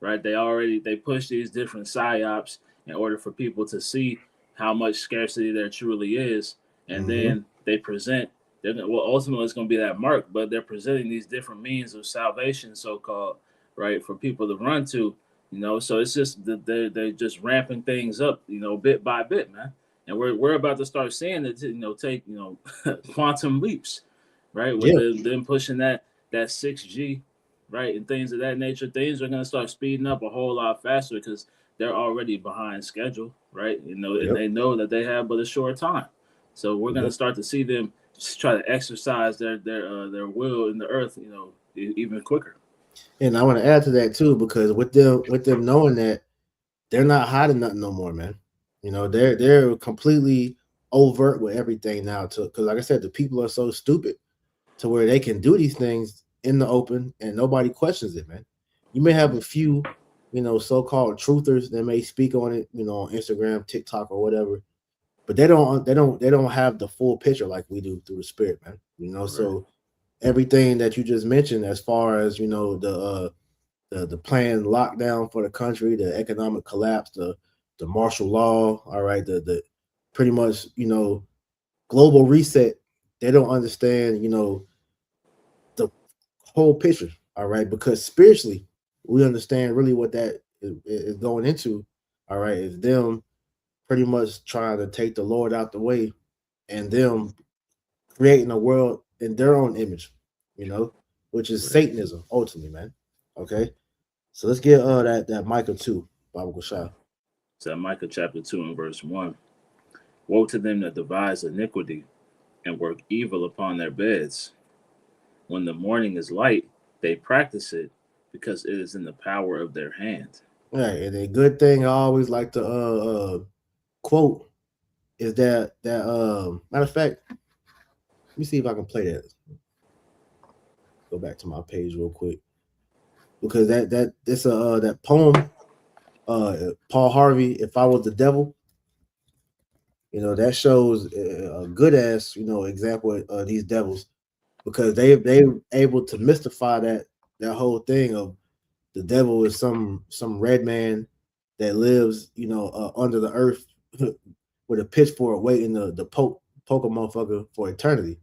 right? They push these different psyops in order for people to see how much scarcity there truly is, and then they present. Ultimately it's going to be that mark, but they're presenting these different means of salvation, so called, right, for people to run to, So it's just they're just ramping things up, bit by bit, man. And we're about to start seeing it, take quantum leaps, right? With them pushing that 6G, right, and things of that nature. Things are going to start speeding up a whole lot faster because they're already behind schedule, right? And they know that they have but a short time. So we're going to start to see them just try to exercise their will in the earth, even quicker. And I want to add to that too, because with them knowing that they're not hiding nothing no more, man. They're completely overt with everything now, because like I said, the people are so stupid to where they can do these things in the open and nobody questions it, man. You may have a few, so-called truthers that may speak on it, on Instagram, TikTok, or whatever, but they don't have the full picture like we do through the spirit, man. Right. So everything that you just mentioned, as far as the planned lockdown for the country, the economic collapse, the martial law, all right, the pretty much global reset. They don't understand the whole picture, all right, because spiritually we understand really what that is going into, all right, is them pretty much trying to take the Lord out the way and them creating a world in their own image, which is Satanism ultimately, man. Okay, so let's get that Micah 2, Bible Gashah. So Micah chapter 2 and verse 1. Woe to them that devise iniquity and work evil upon their beds. When the morning is light, they practice it because it is in the power of their hand. Right, and a good thing I always like to quote is that matter of fact, let me see if I can play that. Go back to my page real quick, because that poem, Paul Harvey, "If I Was the Devil," that shows a good ass example of these devils, because they able to mystify that whole thing of the devil is some red man that lives under the earth with a pitchfork waiting to poke a motherfucker for eternity.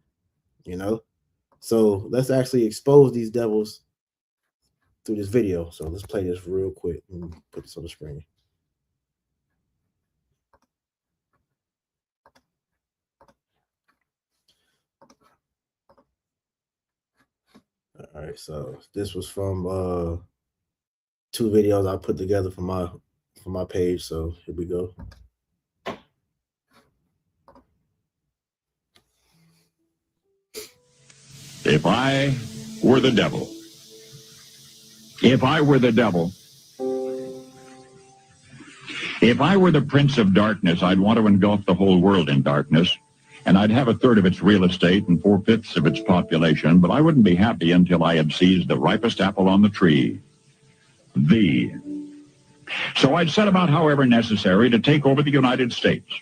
So let's actually expose these devils through this video. So let's play this real quick and put this on the screen. All right, so this was from two videos I put together for my page. So here we go. If I were the devil, if I were the devil, if I were the prince of darkness, I'd want to engulf the whole world in darkness, and I'd have a third of its real estate and 4/5 of its population, but I wouldn't be happy until I had seized the ripest apple on the tree, thee. So I'd set about, however necessary, to take over the United States.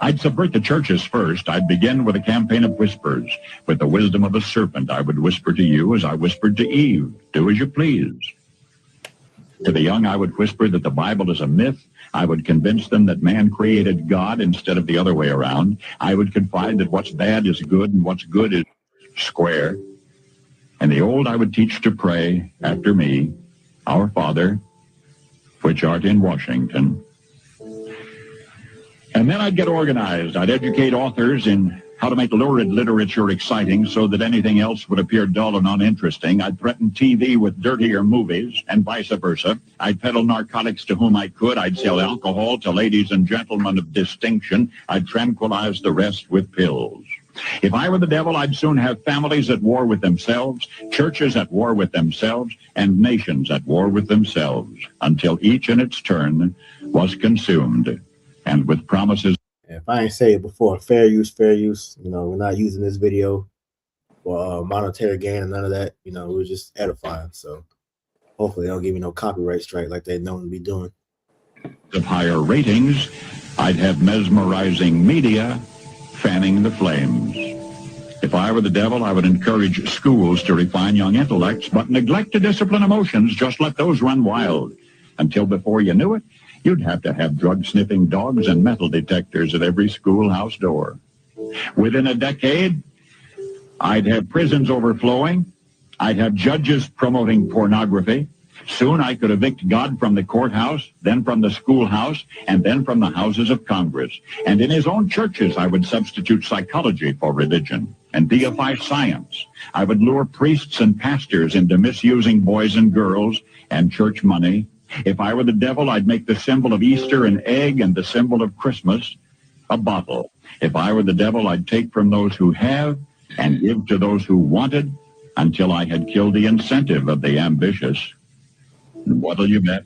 I'd subvert the churches first. I'd begin with a campaign of whispers. With the wisdom of a serpent, I would whisper to you as I whispered to Eve, do as you please. To the young, I would whisper that the Bible is a myth. I would convince them that man created God instead of the other way around. I would confide that what's bad is good and what's good is square. And the old I would teach to pray after me, Our Father, which art in Washington. And then I'd get organized. I'd educate authors in how to make lurid literature exciting so that anything else would appear dull and uninteresting. I'd threaten TV with dirtier movies and vice versa. I'd peddle narcotics to whom I could. I'd sell alcohol to ladies and gentlemen of distinction. I'd tranquilize the rest with pills. If I were the devil, I'd soon have families at war with themselves, churches at war with themselves, and nations at war with themselves, until each in its turn was consumed, and with promises. If I ain't say it before, fair use, fair use. You know, we're not using this video for monetary gain, none of that. You know, we're just edifying. So hopefully they don't give me no copyright strike like they known to be doing. Of higher ratings, I'd have mesmerizing media fanning the flames. If I were the devil, I would encourage schools to refine young intellects, but neglect to discipline emotions. Just let those run wild. Until before you knew it, you'd have to have drug-sniffing dogs and metal detectors at every schoolhouse door. Within a decade, I'd have prisons overflowing. I'd have judges promoting pornography. Soon I could evict God from the courthouse, then from the schoolhouse, and then from the houses of Congress. And in his own churches, I would substitute psychology for religion and deify science. I would lure priests and pastors into misusing boys and girls and church money. If I were the devil, I'd make the symbol of Easter an egg and the symbol of Christmas a bottle. If I were the devil, I'd take from those who have and give to those who wanted until I had killed the incentive of the ambitious. And what'll you bet?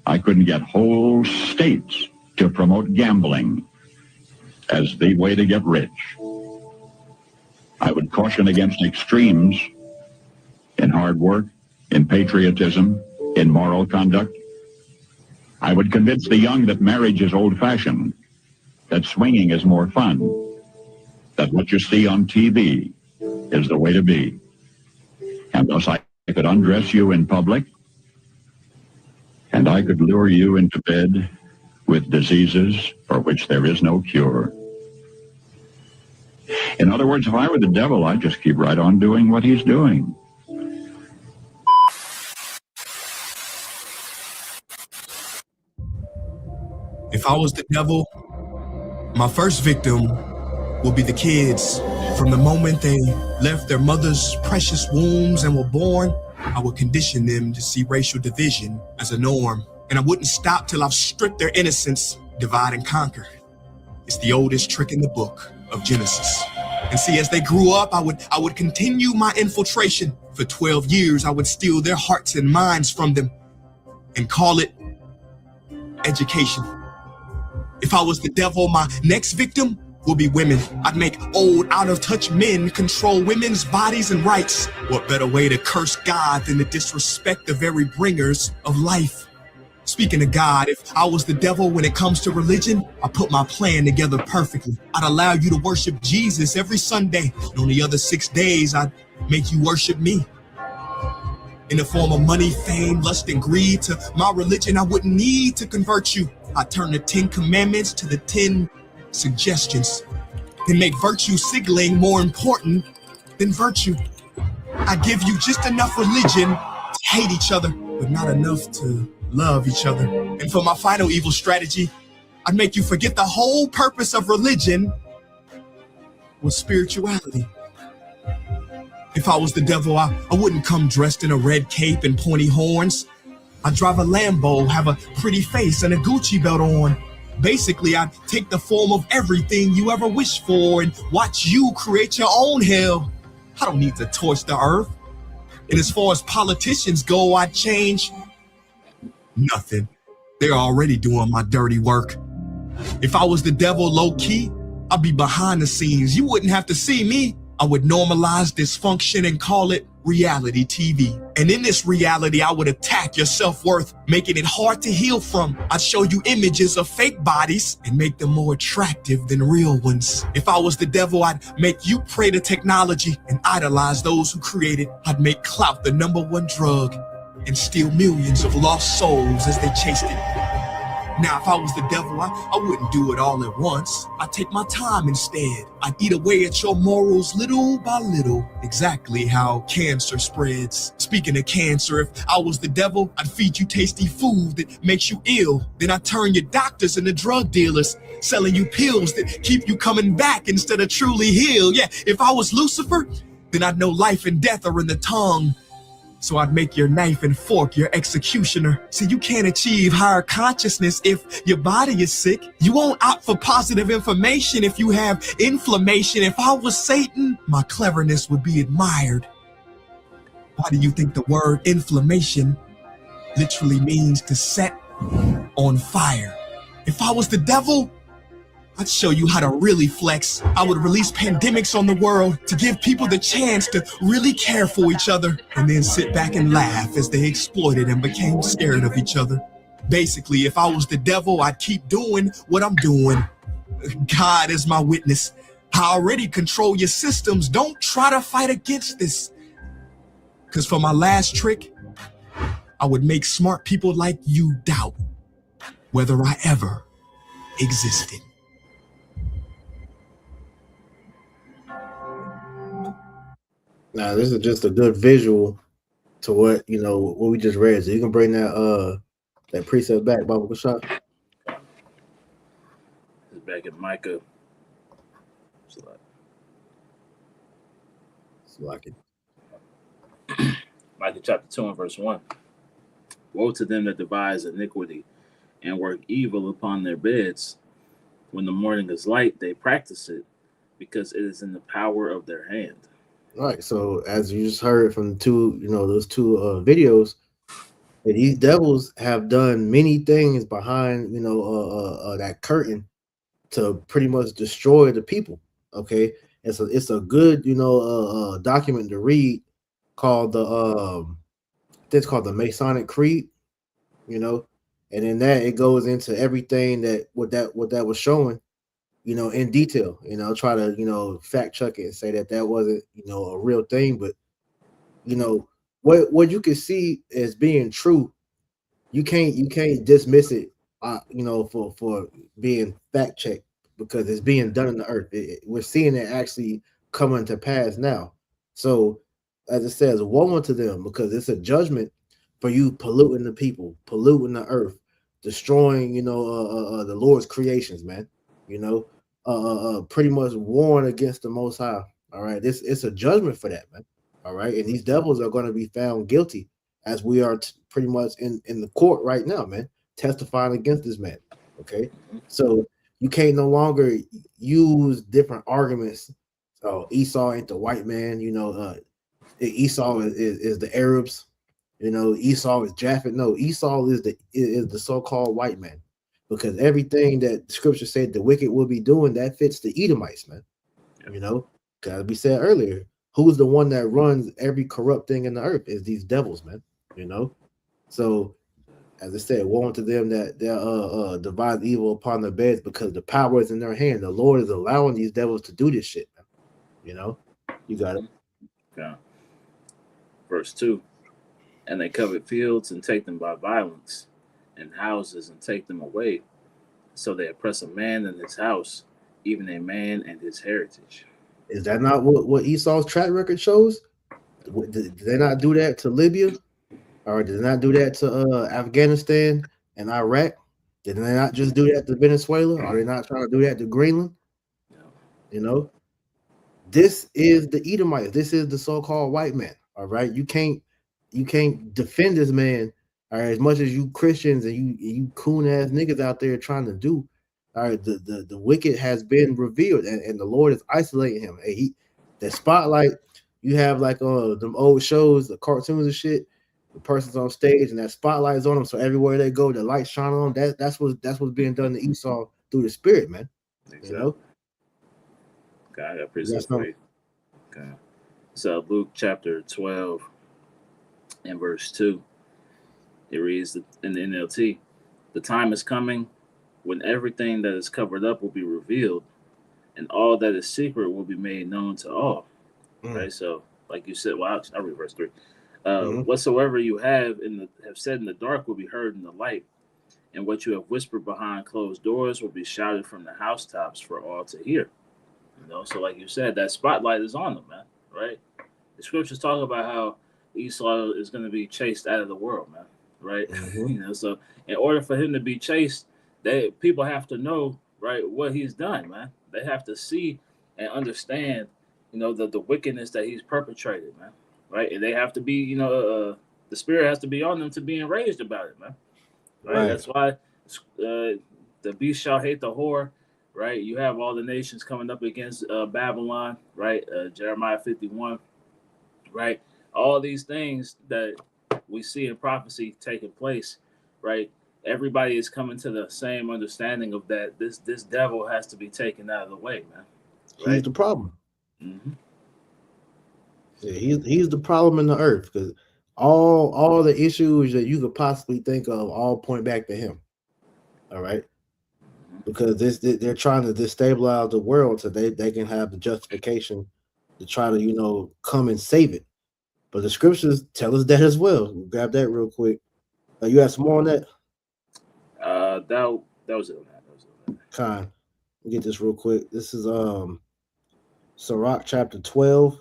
I couldn't get whole states to promote gambling as the way to get rich. I would caution against extremes in hard work, in patriotism, in moral conduct. I would convince the young that marriage is old-fashioned, that swinging is more fun, that what you see on TV is the way to be. And thus I could undress you in public, and I could lure you into bed with diseases for which there is no cure. In other words, if I were the devil, I'd just keep right on doing what he's doing. If I was the devil, my first victim would be the kids. From the moment they left their mother's precious wombs and were born, I would condition them to see racial division as a norm. And I wouldn't stop till I've stripped their innocence, divide and conquer. It's the oldest trick in the book of Genesis. And see, as they grew up, I would continue my infiltration. For 12 years, I would steal their hearts and minds from them and call it education. If I was the devil, my next victim will be women. I'd make old, out-of-touch men control women's bodies and rights. What better way to curse God than to disrespect the very bringers of life? Speaking of God, if I was the devil when it comes to religion, I put my plan together perfectly. I'd allow you to worship Jesus every Sunday, and on the other 6 days, I'd make you worship me. In the form of money, fame, lust, and greed, to my religion, I wouldn't need to convert you. I'd turn the 10 commandments to the 10 suggestions, and make virtue signaling more important than virtue. I give you just enough religion to hate each other, but not enough to love each other. And for my final evil strategy, I'd make you forget the whole purpose of religion was spirituality. If I was the devil, I wouldn't come dressed in a red cape and pointy horns. I'd drive a Lambo, have a pretty face and a Gucci belt on. Basically, I'd take the form of everything you ever wished for and watch you create your own hell. I don't need to torch the earth. And as far as politicians go, I'd change nothing. They're already doing my dirty work. If I was the devil low-key, I'd be behind the scenes. You wouldn't have to see me. I would normalize dysfunction and call it reality TV. And in this reality, I would attack your self-worth, making it hard to heal from. I'd show you images of fake bodies and make them more attractive than real ones. If I was the devil, I'd make you pray to technology and idolize those who create it. I'd make clout the #1 drug and steal millions of lost souls as they chased it. Now, if I was the devil, I wouldn't do it all at once. I'd take my time instead. I'd eat away at your morals little by little. Exactly how cancer spreads. Speaking of cancer, if I was the devil, I'd feed you tasty food that makes you ill. Then I'd turn your doctors into drug dealers, selling you pills that keep you coming back instead of truly heal. Yeah, if I was Lucifer, then I'd know life and death are in the tongue. So I'd make your knife and fork your executioner. See, you can't achieve higher consciousness if your body is sick. You won't opt for positive information if you have inflammation. If I was Satan, my cleverness would be admired. Why do you think the word inflammation literally means to set on fire? If I was the devil, I'd show you how to really flex. I would release pandemics on the world to give people the chance to really care for each other and then sit back and laugh as they exploited and became scared of each other. Basically, if I was the devil, I'd keep doing what I'm doing. God is my witness. I already control your systems. Don't try to fight against this. Because for my last trick, I would make smart people like you doubt whether I ever existed. Now, this is just a good visual to what what we just read. So you can bring that precept back, Baba Kashaf. It's back in Micah. Micah chapter 2 and verse 1. Woe to them that devise iniquity and work evil upon their beds. When the morning is light, they practice it, because it is in the power of their hand. All right. So as you just heard from those two videos, these devils have done many things behind that curtain to pretty much destroy the people. Okay, it's a good document to read called it's called the Masonic Creed, and in that it goes into everything that was showing, in detail. Try to fact check it and say that wasn't a real thing, but what you can see as being true, you can't dismiss it, for being fact checked, because it's being done in the earth. We're seeing it actually coming to pass now. So, as it says, woe unto them, because it's a judgment for you polluting the people, polluting the earth, destroying, the Lord's creations, man. Pretty much warring against the Most High. All right, it's a judgment for that, man. All right, and these devils are going to be found guilty, as we are pretty much in the court right now, man, testifying against this man. Okay, so you can't no longer use different arguments. So Esau ain't the white man, Esau is the Arabs, Esau is Japhet. No, Esau is the so-called white man, because everything that Scripture said the wicked will be doing, that fits the Edomites, man. Because we said earlier, who's the one that runs every corrupt thing in the earth? Is these devils, man. So as I said, woe unto them that devise evil upon their beds, because the power is in their hand. The Lord is allowing these devils to do this shit, man. You got it. Yeah. Verse 2. And they covet fields and take them by violence, and houses and take them away. So they oppress a man and his house, even a man and his heritage. Is that not what Esau's track record shows? Did they not do that to Libya? Or did they not do that to Afghanistan and Iraq? Did they not just do that to Venezuela? Are they not trying to do that to Greenland? This is the Edomites. This is the so-called white man. All right, you can't defend this man. All right, as much as you Christians and you coon ass niggas out there trying to do. All right, the wicked has been revealed, and the Lord is isolating him. The spotlight, you have like them old shows, the cartoons and shit. The person's on stage and that spotlight is on them, so everywhere they go, the light shine on them. That's what's being done to Esau through the Spirit, man. Exactly. God, I appreciate it. Okay. So Luke chapter 12 and verse 2, it reads in the NLT, the time is coming when everything that is covered up will be revealed, and all that is secret will be made known to all. Right. So, like you said, well, I'll read verse 3. Whatsoever you have said in the dark will be heard in the light, and what you have whispered behind closed doors will be shouted from the housetops for all to hear. So like you said, that spotlight is on them, man. Right? The scriptures talk about how Esau is going to be chased out of the world, man. Right? Mm-hmm. So in order for him to be chased, people have to know, right, what he's done, man. They have to see and understand, the wickedness that he's perpetrated, man. Right? And they have to be, the spirit has to be on them to be enraged about it, man. Right? That's why the beast shall hate the whore. Right? You have all the nations coming up against Babylon. Right? Jeremiah 51. Right? All these things that we see in prophecy taking place. Right? Everybody is coming to the same understanding of that. This devil has to be taken out of the way, man. Right? He's the problem. Mm-hmm. Yeah, he's the problem in the earth, because all the issues that you could possibly think of all point back to him. All right, because they're trying to destabilize the world so they can have the justification to try to come and save it. But the scriptures tell us that as well. We'll grab that real quick. You have some more on that? That was it. Kind. Let me get this real quick. This is Sirach chapter 12.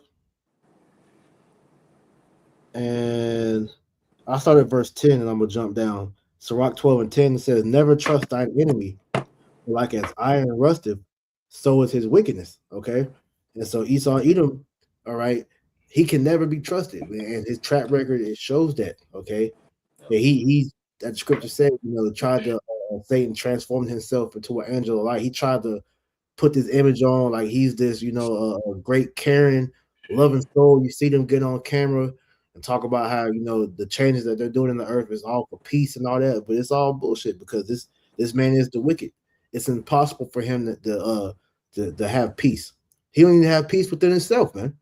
And I start at verse 10 and I'm gonna jump down. Sirach 12 and 10 says, "Never trust thine enemy, like as iron rusteth, so is his wickedness." Okay. And so Esau Edom, all right, he can never be trusted, man. And his track record, it shows that. Okay. Yeah, he's that scripture said, tried to Satan transformed himself into an angel of light. He tried to put this image on like he's this, a great caring, loving soul. You see them get on camera and talk about how the changes that they're doing in the earth is all for peace and all that, but it's all bullshit, because this man is the wicked. It's impossible for him to have peace. He don't even have peace within himself, man.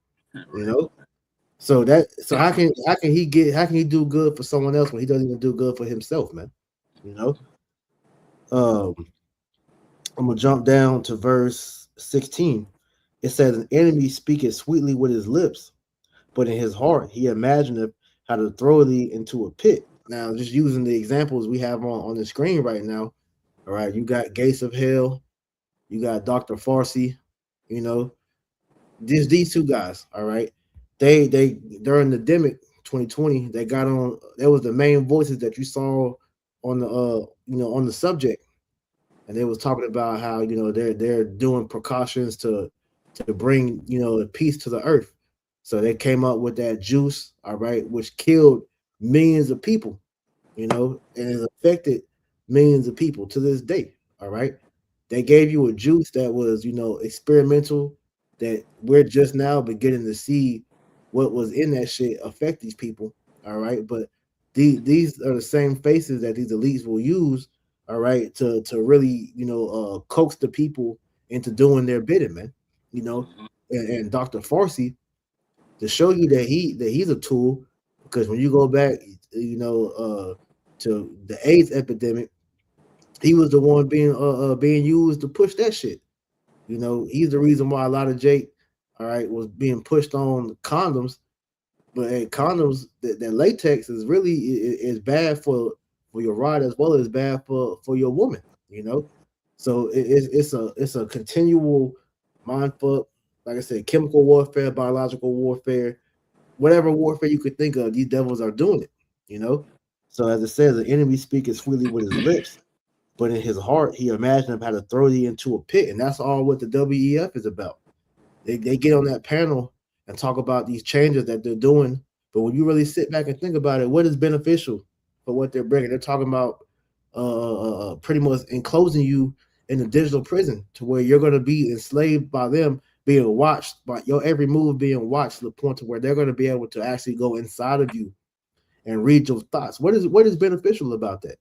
So how can he do good for someone else when he doesn't even do good for himself, man? I'm gonna jump down to verse 16. It says, "An enemy speaketh sweetly with his lips, but in his heart he imagineth how to throw thee into a pit." Now, just using the examples we have on the screen right now, all right, you got Gates of Hell, you got Dr. Farsi, these two guys, all right, they during the Demic 2020, they got on. That was the main voices that you saw on the on the subject, and they was talking about how they're doing precautions to bring peace to the earth. So they came up with that juice, all right, which killed millions of people, and it affected millions of people to this day. All right. They gave you a juice that was, experimental, that we're just now beginning to see what was in that shit affect these people. All right. But these are the same faces that these elites will use, all right, to really, coax the people into doing their bidding, man. And Dr. Farsi, to show you that he's a tool, because when you go back, to the AIDS epidemic, he was the one being used to push that shit. He's the reason why a lot of Jake, all right, was being pushed on condoms. But condoms, that latex is really is bad for your rod, as well as bad for your woman. So it's a continual mind fuck. Like I said, chemical warfare, biological warfare, whatever warfare you could think of, these devils are doing it. So as it says, the enemy speaketh freely with his lips, but in his heart he imagined how to throw thee into a pit. And that's all what the WEF is about. They get on that panel and talk about these changes that they're doing, but when you really sit back and think about it, what is beneficial for what they're bringing? They're talking about pretty much enclosing you in a digital prison to where you're going to be enslaved by them, being watched by your every move, being watched to the point to where they're going to be able to actually go inside of you and read your thoughts. What is beneficial about that?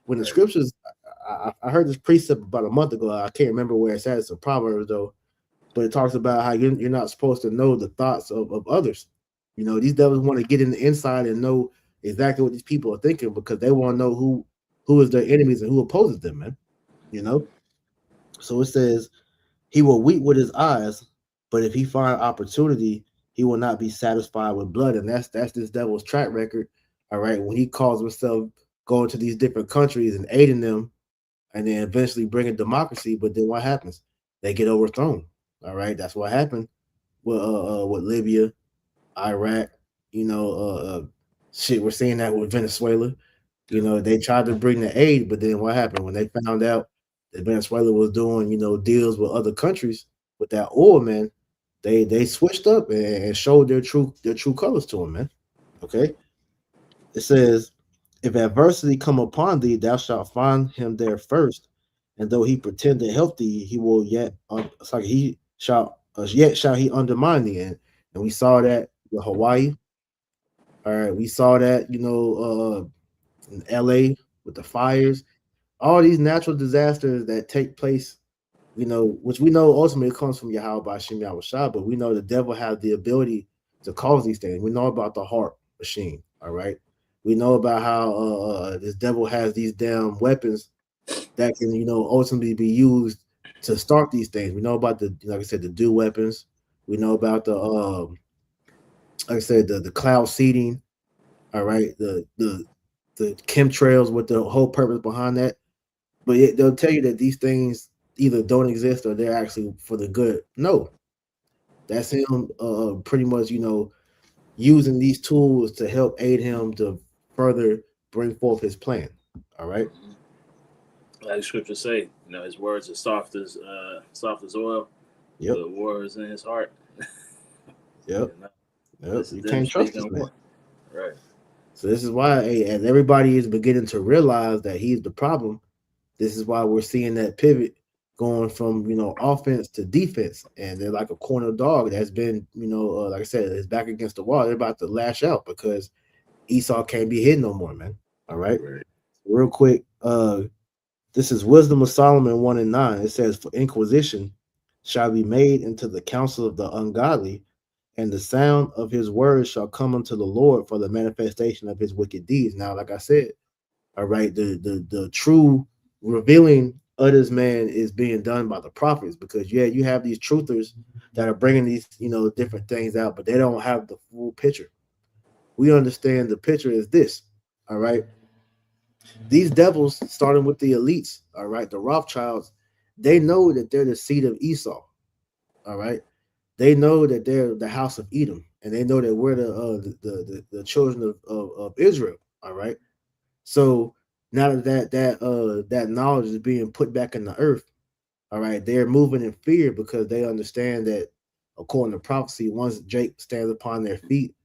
When the scriptures, I heard this precept about a month ago. I can't remember where it's at. It's a Proverbs though, but it talks about how you're not supposed to know the thoughts of others. These devils want to get in the inside and know exactly what these people are thinking, because they want to know who is their enemies and who opposes them, man. So it says, he will weep with his eyes, but if he find opportunity, he will not be satisfied with blood. And that's this devil's track record. All right. When he calls himself going to these different countries and aiding them, and then eventually bringing democracy. But then what happens? They get overthrown. All right, that's what happened with Libya, Iraq. You know, shit, we're seeing that with Venezuela. You know, they tried to bring the aid, but then what happened when they found out that Venezuela was doing, you know, deals with other countries with that oil, man? They switched up and showed their true colors to them, man. Okay, it says, "If adversity come upon thee, thou shalt find him there first, and though he pretend to help thee, he will yet it's like he shall yet shall he undermine thee." And we saw that with Hawaii. All right, we saw that, you know, in LA with the fires, all these natural disasters that take place, you know, which we know ultimately comes from Yahweh Bashim Yahushua, but we know the devil has the ability to cause these things. We know about the heart machine, all right? We know about how this devil has these damn weapons that can, you know, ultimately be used to start these things. We know about the, like I said, the dew weapons. We know about the, like I said, the cloud seeding, all right, the chemtrails with the whole purpose behind that. But they'll tell you that these things either don't exist or they're actually for the good. No, that's him pretty much, you know, using these tools to help aid him to further bring forth his plan. All right. Like scripture say, you know, his words are soft as oil. Yep. The war is in his heart. Yep. You know? Yep. You can't trust this man. Right. So this is why, as everybody is beginning to realize that he's the problem, this is why we're seeing that pivot going from, you know, offense to defense. And they're like a corner dog that's been, you know, like I said, is back against the wall. They're about to lash out because Esau can't be hit no more, man. All right. Real quick, this is Wisdom of Solomon 1:9. It says, "For inquisition shall be made into the counsel of the ungodly, and the sound of his words shall come unto the Lord for the manifestation of his wicked deeds." Now, like I said, all right, the true revealing of this man is being done by the prophets, because yeah, you have these truthers that are bringing these, you know, different things out, but they don't have the full picture. We understand the picture is this, all right? These devils, starting with the elites, all right, the Rothschilds, they know that they're the seed of Esau, all right? They know that they're the house of Edom, and they know that we're the children of Israel, all right? So now that knowledge is being put back in the earth, all right, they're moving in fear because they understand that, according to prophecy, once Jake stands upon their feet,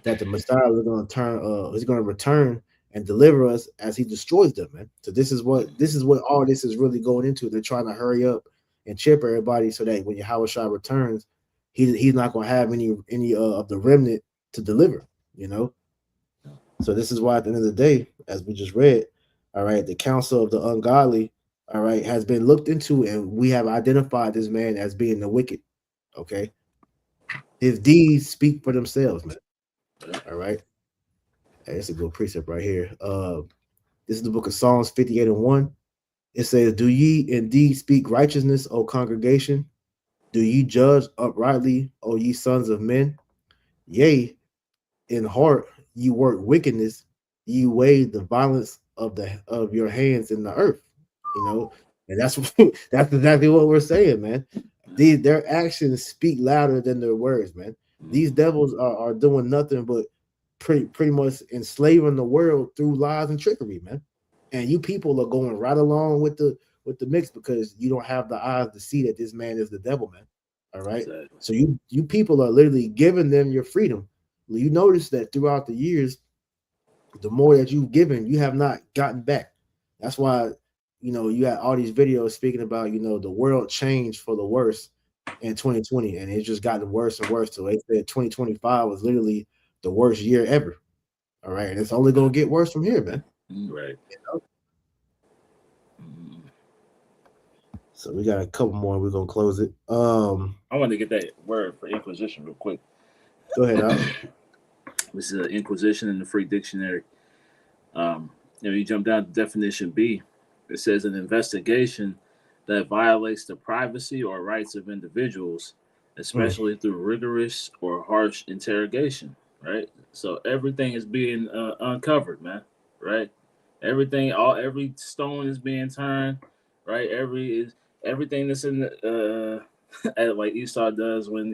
that the Messiah is going to return and deliver us as he destroys them, man. So this is what all this is really going into. They're trying to hurry up and chip everybody so that when Yahushua returns, he's not going to have any of the remnant to deliver, you know. So this is why at the end of the day, as we just read, all right, the counsel of the ungodly, all right, has been looked into, and we have identified this man as being the wicked. Okay, his deeds speak for themselves, man. All right, hey, that's a good precept right here. This is the book of Psalms 58:1. It says, "Do ye indeed speak righteousness, O congregation? Do ye judge uprightly, O ye sons of men? Yea, in heart ye work wickedness, ye weigh the violence of your hands in the earth." You know, and that's that's exactly what we're saying, man. Their actions speak louder than their words, man. These devils are doing nothing but pretty much enslaving the world through lies and trickery, man. And you people are going right along with the mix because you don't have the eyes to see that this man is the devil, man. All right. Exactly. So you people are literally giving them your freedom. You notice that throughout the years, the more that you've given, you have not gotten back. That's why, you know, you had all these videos speaking about, you know, the world changed for the worse in 2020, and it just gotten worse and worse. So they said 2025 was literally the worst year ever. All right, and it's only gonna get worse from here, man. Right. You know? So we got a couple more. We're gonna close it. I want to get that word for inquisition real quick. Go ahead, Al. This is Inquisition in the Free Dictionary. You jump down to definition B. It says an investigation that violates the privacy or rights of individuals, especially through rigorous or harsh interrogation. Right. So everything is being uncovered, man. Right. Every stone is being turned, right? Everything that's in the like Esau does when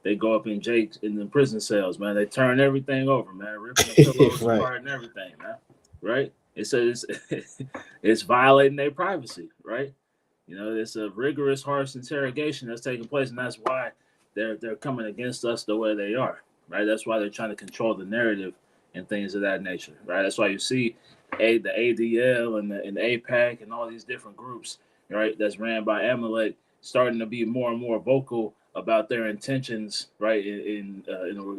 they go up in the prison cells, man. They turn everything over, man, ripping the pillows Right. apart and everything, man. Right? It says it's violating their privacy, right? It's a rigorous, harsh interrogation that's taking place, and that's why they're coming against us the way they are, right? That's why they're trying to control the narrative and things of that nature, right? That's why you see the ADL and the APAC and all these different groups, right? That's ran by Amalek, starting to be more and more vocal about their intentions, right? In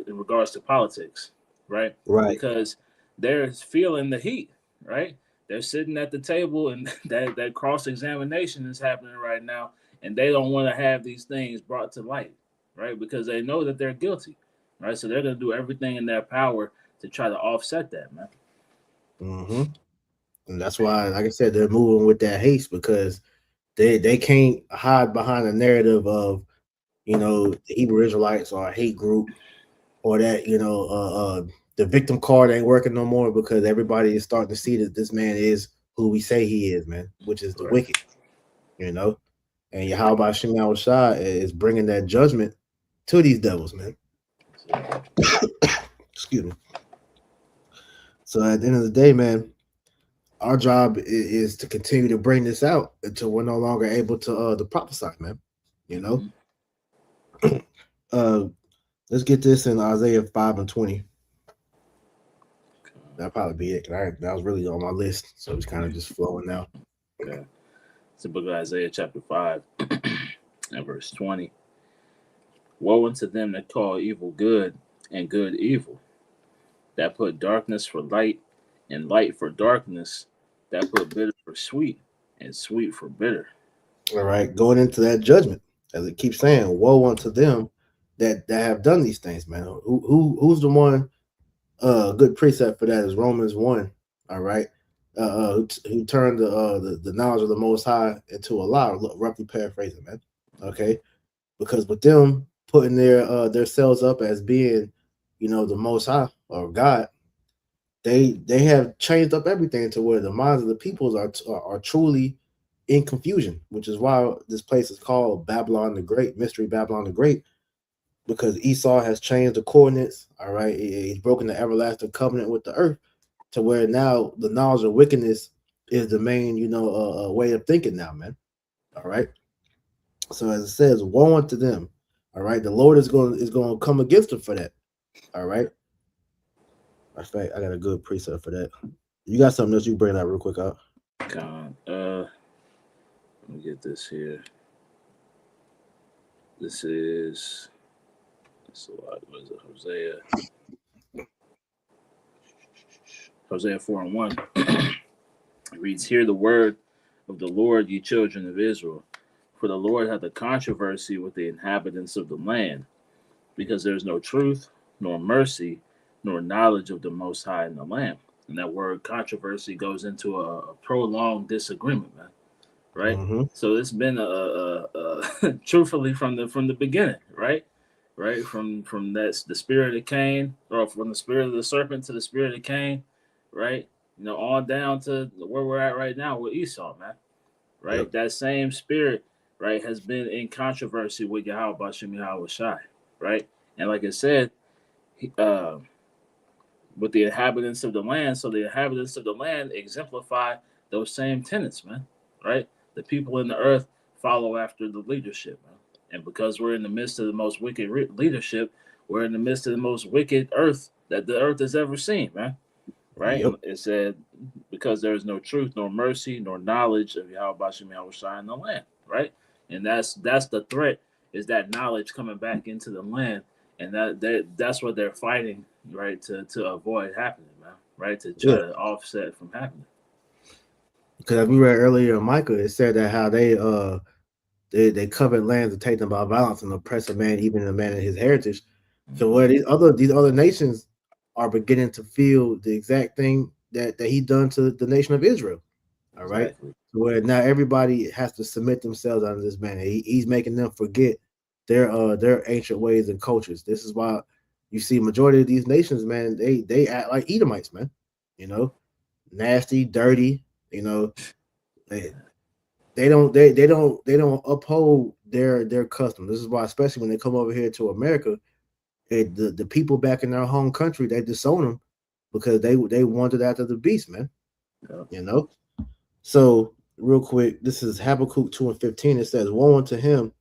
regards to politics, right? Right. Because they're feeling the heat, right? They're sitting at the table, and that cross examination is happening right now, and they don't want to have these things brought to light, right? Because they know that they're guilty, right? So they're going to do everything in their power to try to offset that, man. Mm-hmm. And that's why, like I said, they're moving with that haste because they can't hide behind the narrative of the Hebrew Israelites or a hate group, or that the victim card ain't working no more, because everybody is starting to see that this man is who we say he is, man, which is the wicked, and Yahweh Shema Shai is bringing that judgment to these devils, man. Excuse me. So at the end of the day, man, our job is to continue to bring this out until we're no longer able to prophesy, man. Let's get this in Isaiah 5:20. That'll probably be it. That was really on my list, so it's kind of just flowing now. Okay. It's the book of Isaiah chapter 5 and verse 20. Woe unto them that call evil good and good evil, that put darkness for light and light for darkness, that put bitter for sweet and sweet for bitter. All right, going into that judgment, as it keeps saying, woe unto them that have done these things, man. Who's the one? Good precept for that is Romans 1. All right, who turned the knowledge of the Most High into a lie, roughly paraphrasing, man. Okay, because with them putting their selves up as being, the Most High or God, they have changed up everything to where the minds of the peoples are truly in confusion, which is why this place is called Babylon the Great, Mystery Babylon the Great, because Esau has changed the coordinates. All right, he's broken the everlasting covenant with the earth, to where now the knowledge of wickedness is the main, way of thinking now, man. All right. So as it says, woe unto them. All right, the Lord is going to come against them for that. All right. In fact, I got a good precept for that. You got something else you bring that real quick out? Let me get this here. This is what is it? Hosea 4:1. It reads, "Hear the word of the Lord, ye children of Israel. For the Lord hath a controversy with the inhabitants of the land, because there is no truth, nor mercy, nor knowledge of the Most High in the land." And that word controversy goes into a prolonged disagreement, man. Right? Mm-hmm. So it's been truthfully from the beginning, right? Right? From the spirit of Cain, or from the spirit of the serpent to the spirit of Cain, right? All down to where we're at right now with Esau, man. Right? Yep. That same spirit, right, has been in controversy with Yahweh Bashem Yahweh Shai, right? And like I said, with the inhabitants of the land, so the inhabitants of the land exemplify those same tenets, man, right? The people in the earth follow after the leadership, man. And because we're in the midst of the most wicked leadership, we're in the midst of the most wicked earth that the earth has ever seen, man. Right? Yep. It said, because there is no truth, nor mercy, nor knowledge of Yahweh Bashem Yahweh Shai in the land, right? And that's the threat, is that knowledge coming back into the land, and that's what they're fighting, right, to avoid happening, man, right? To try to offset it from happening. Because as we read earlier in Micah, it said that how they covet lands and take them by violence and oppress a man, even a man in his heritage. Mm-hmm. So where these other nations are beginning to feel the exact thing that he done to the nation of Israel. All right. Exactly. Where now everybody has to submit themselves under this man. He's making them forget their ancient ways and cultures. This is why you see majority of these nations, man, they act like Edomites, man. nasty, dirty. You know, they don't uphold their custom. This is why, especially when they come over here to America, the people back in their home country, they disown them because they wanted after the beast, man. Yeah. You know. So real quick, this is Habakkuk 2:15. It says, "Woe unto him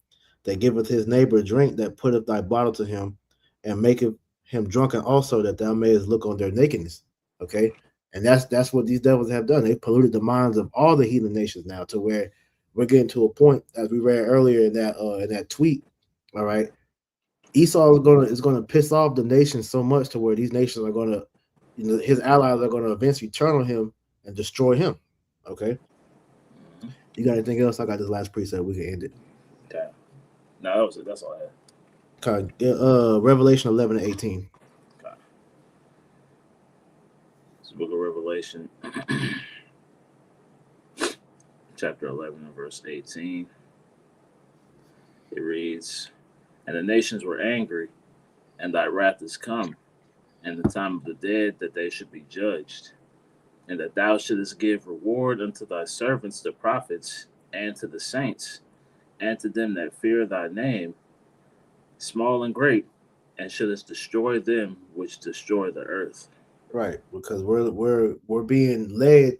that giveth his neighbor drink, that putteth thy bottle to him, and maketh him drunken also, that thou mayest look on their nakedness." Okay, and that's what these devils have done. They polluted the minds of all the heathen nations now, to where we're getting to a point, as we read earlier in that tweet. All right, Esau is gonna piss off the nations so much to where these nations are gonna, his allies are gonna eventually turn on him and destroy him. Okay, you got anything else? I got this last preset. We can end it. Okay. No, that was it. That's all I had. Okay. Revelation 11:18. Okay. This book of Revelation, chapter 11 and verse 18. It reads, "And the nations were angry, and thy wrath is come, and the time of the dead, that they should be judged, and that thou shouldest give reward unto thy servants the prophets, and to the saints, and to them that fear thy name, small and great, and shouldest destroy them which destroy the earth." Right, because we're being led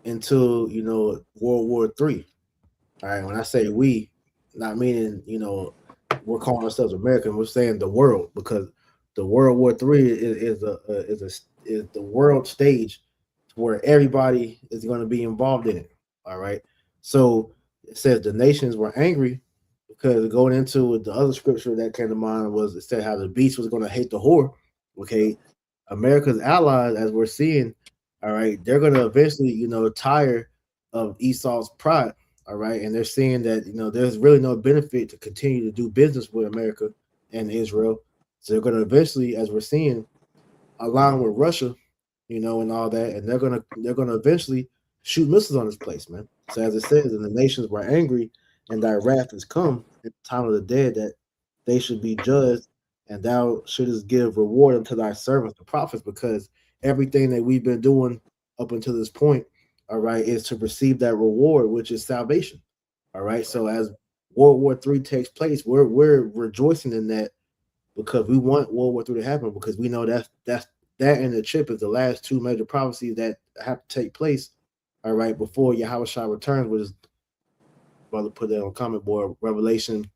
into World War III. All right, when I say we, not meaning we're calling ourselves American. We're saying the world, because the World War III is the world stage where everybody is going to be involved in it. All right, so it says the nations were angry because going into the other scripture that came to mind was, it said how the beast was going to hate the whore. Okay, America's allies, as we're seeing, all right, they're going to eventually tire of Esau's pride. All right, and they're seeing that there's really no benefit to continue to do business with America and Israel. So they're going to eventually, as we're seeing, align with Russia, and all that, and they're gonna eventually shoot missiles on this place, man. So as it says, and the nations were angry, and thy wrath is come at the time of the dead, that they should be judged, and thou shouldest give reward unto thy servants, the prophets, because everything that we've been doing up until this point, all right, is to receive that reward, which is salvation. All right. So as World War III takes place, we're rejoicing in that, because we want World War III to happen, because we know that and the chip is the last two major prophecies that have to take place, all right, before Yahushua returns, which is, brother put that on comment board, Revelation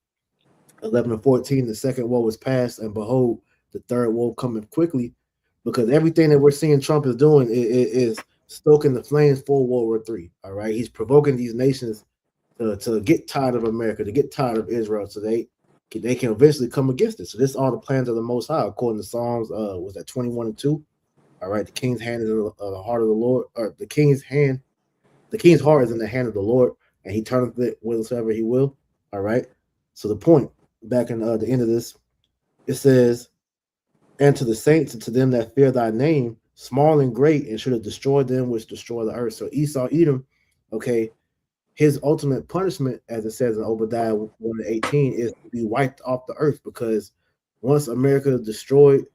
11:14. The second woe is past, and behold, the third woe coming quickly, because everything that we're seeing Trump is doing is stoking the flames for World War III. All right, he's provoking these nations to get tired of America, to get tired of Israel, so they can eventually come against it. So this is all the plans of the Most High, according to Psalms. Was that 21:2? All right, the king's hand is in the heart of the Lord, or the king's heart is in the hand of the Lord, and he turneth it whithersoever he will. All right. So the point, back in the end of this, it says, "And to the saints and to them that fear thy name, small and great, and should have destroyed them which destroy the earth." So Esau, Edom, okay, his ultimate punishment, as it says in Obadiah 1:18, is to be wiped off the earth, because once America is destroyed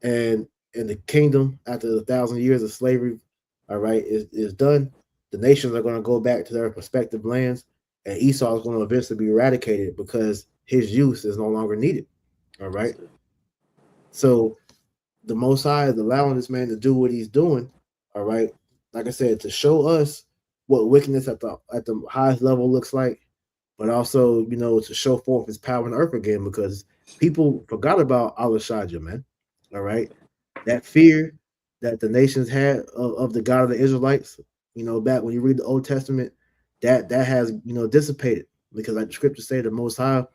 and the kingdom, after 1,000 years of slavery, all right, is done, the nations are going to go back to their respective lands, and Esau is going to eventually be eradicated because his use is no longer needed. All right. So the Most High is allowing this man to do what he's doing. All right. Like I said, to show us what wickedness at the highest level looks like, but also, to show forth his power on earth again, because people forgot about Al-Shajah, man. All right. That fear that the nations had of the God of the Israelites, back when you read the Old Testament, that has, dissipated, because like the scriptures say, the Most High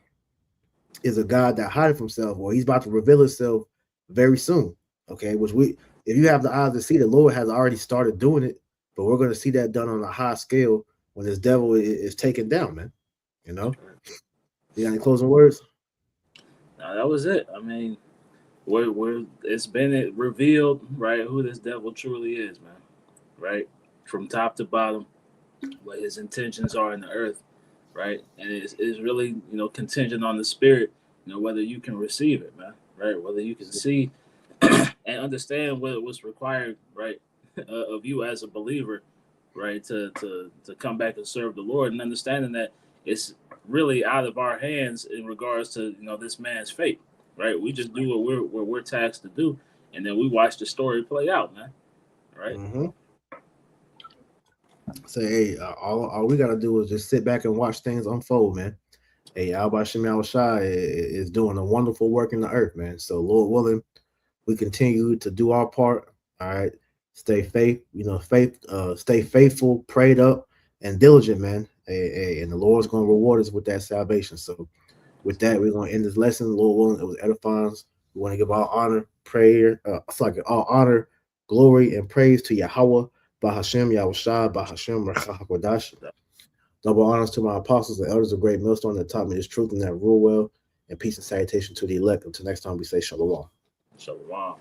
is a God that hideth himself, or he's about to reveal himself very soon. Okay. If you have the eyes to see, the Lord has already started doing it, but we're going to see that done on a high scale when this devil is taken down, man. You got any closing words? No, that was it. I mean, it's been revealed, right, who this devil truly is, man. Right, from top to bottom, what his intentions are in the earth, right, and it's really contingent on the spirit, whether you can receive it, man, right, whether you can see and understand what's required, right, of you as a believer, right? To come back and serve the Lord, and understanding that it's really out of our hands in regards to this man's fate, right? We just do what we're tasked to do, and then we watch the story play out, man. Right? Mm-hmm. So hey, all we gotta do is just sit back and watch things unfold, man. Hey, Al Shem Shai is doing a wonderful work in the earth, man. So Lord willing, we continue to do our part. All right. Stay stay faithful, prayed up, and diligent, man. And the Lord's gonna reward us with that salvation. So with that, we're gonna end this lesson. Lord willing, it was edifying. We want to give all honor, all honor, glory, and praise to Yahweh, Bahashem, Yahushua, Bahashem, Rachahakodash. Double honors to my apostles and elders of Great Millstone that taught me this truth and that rule well. And peace and salutation to the elect. Until next time, we say shalom. Shalom.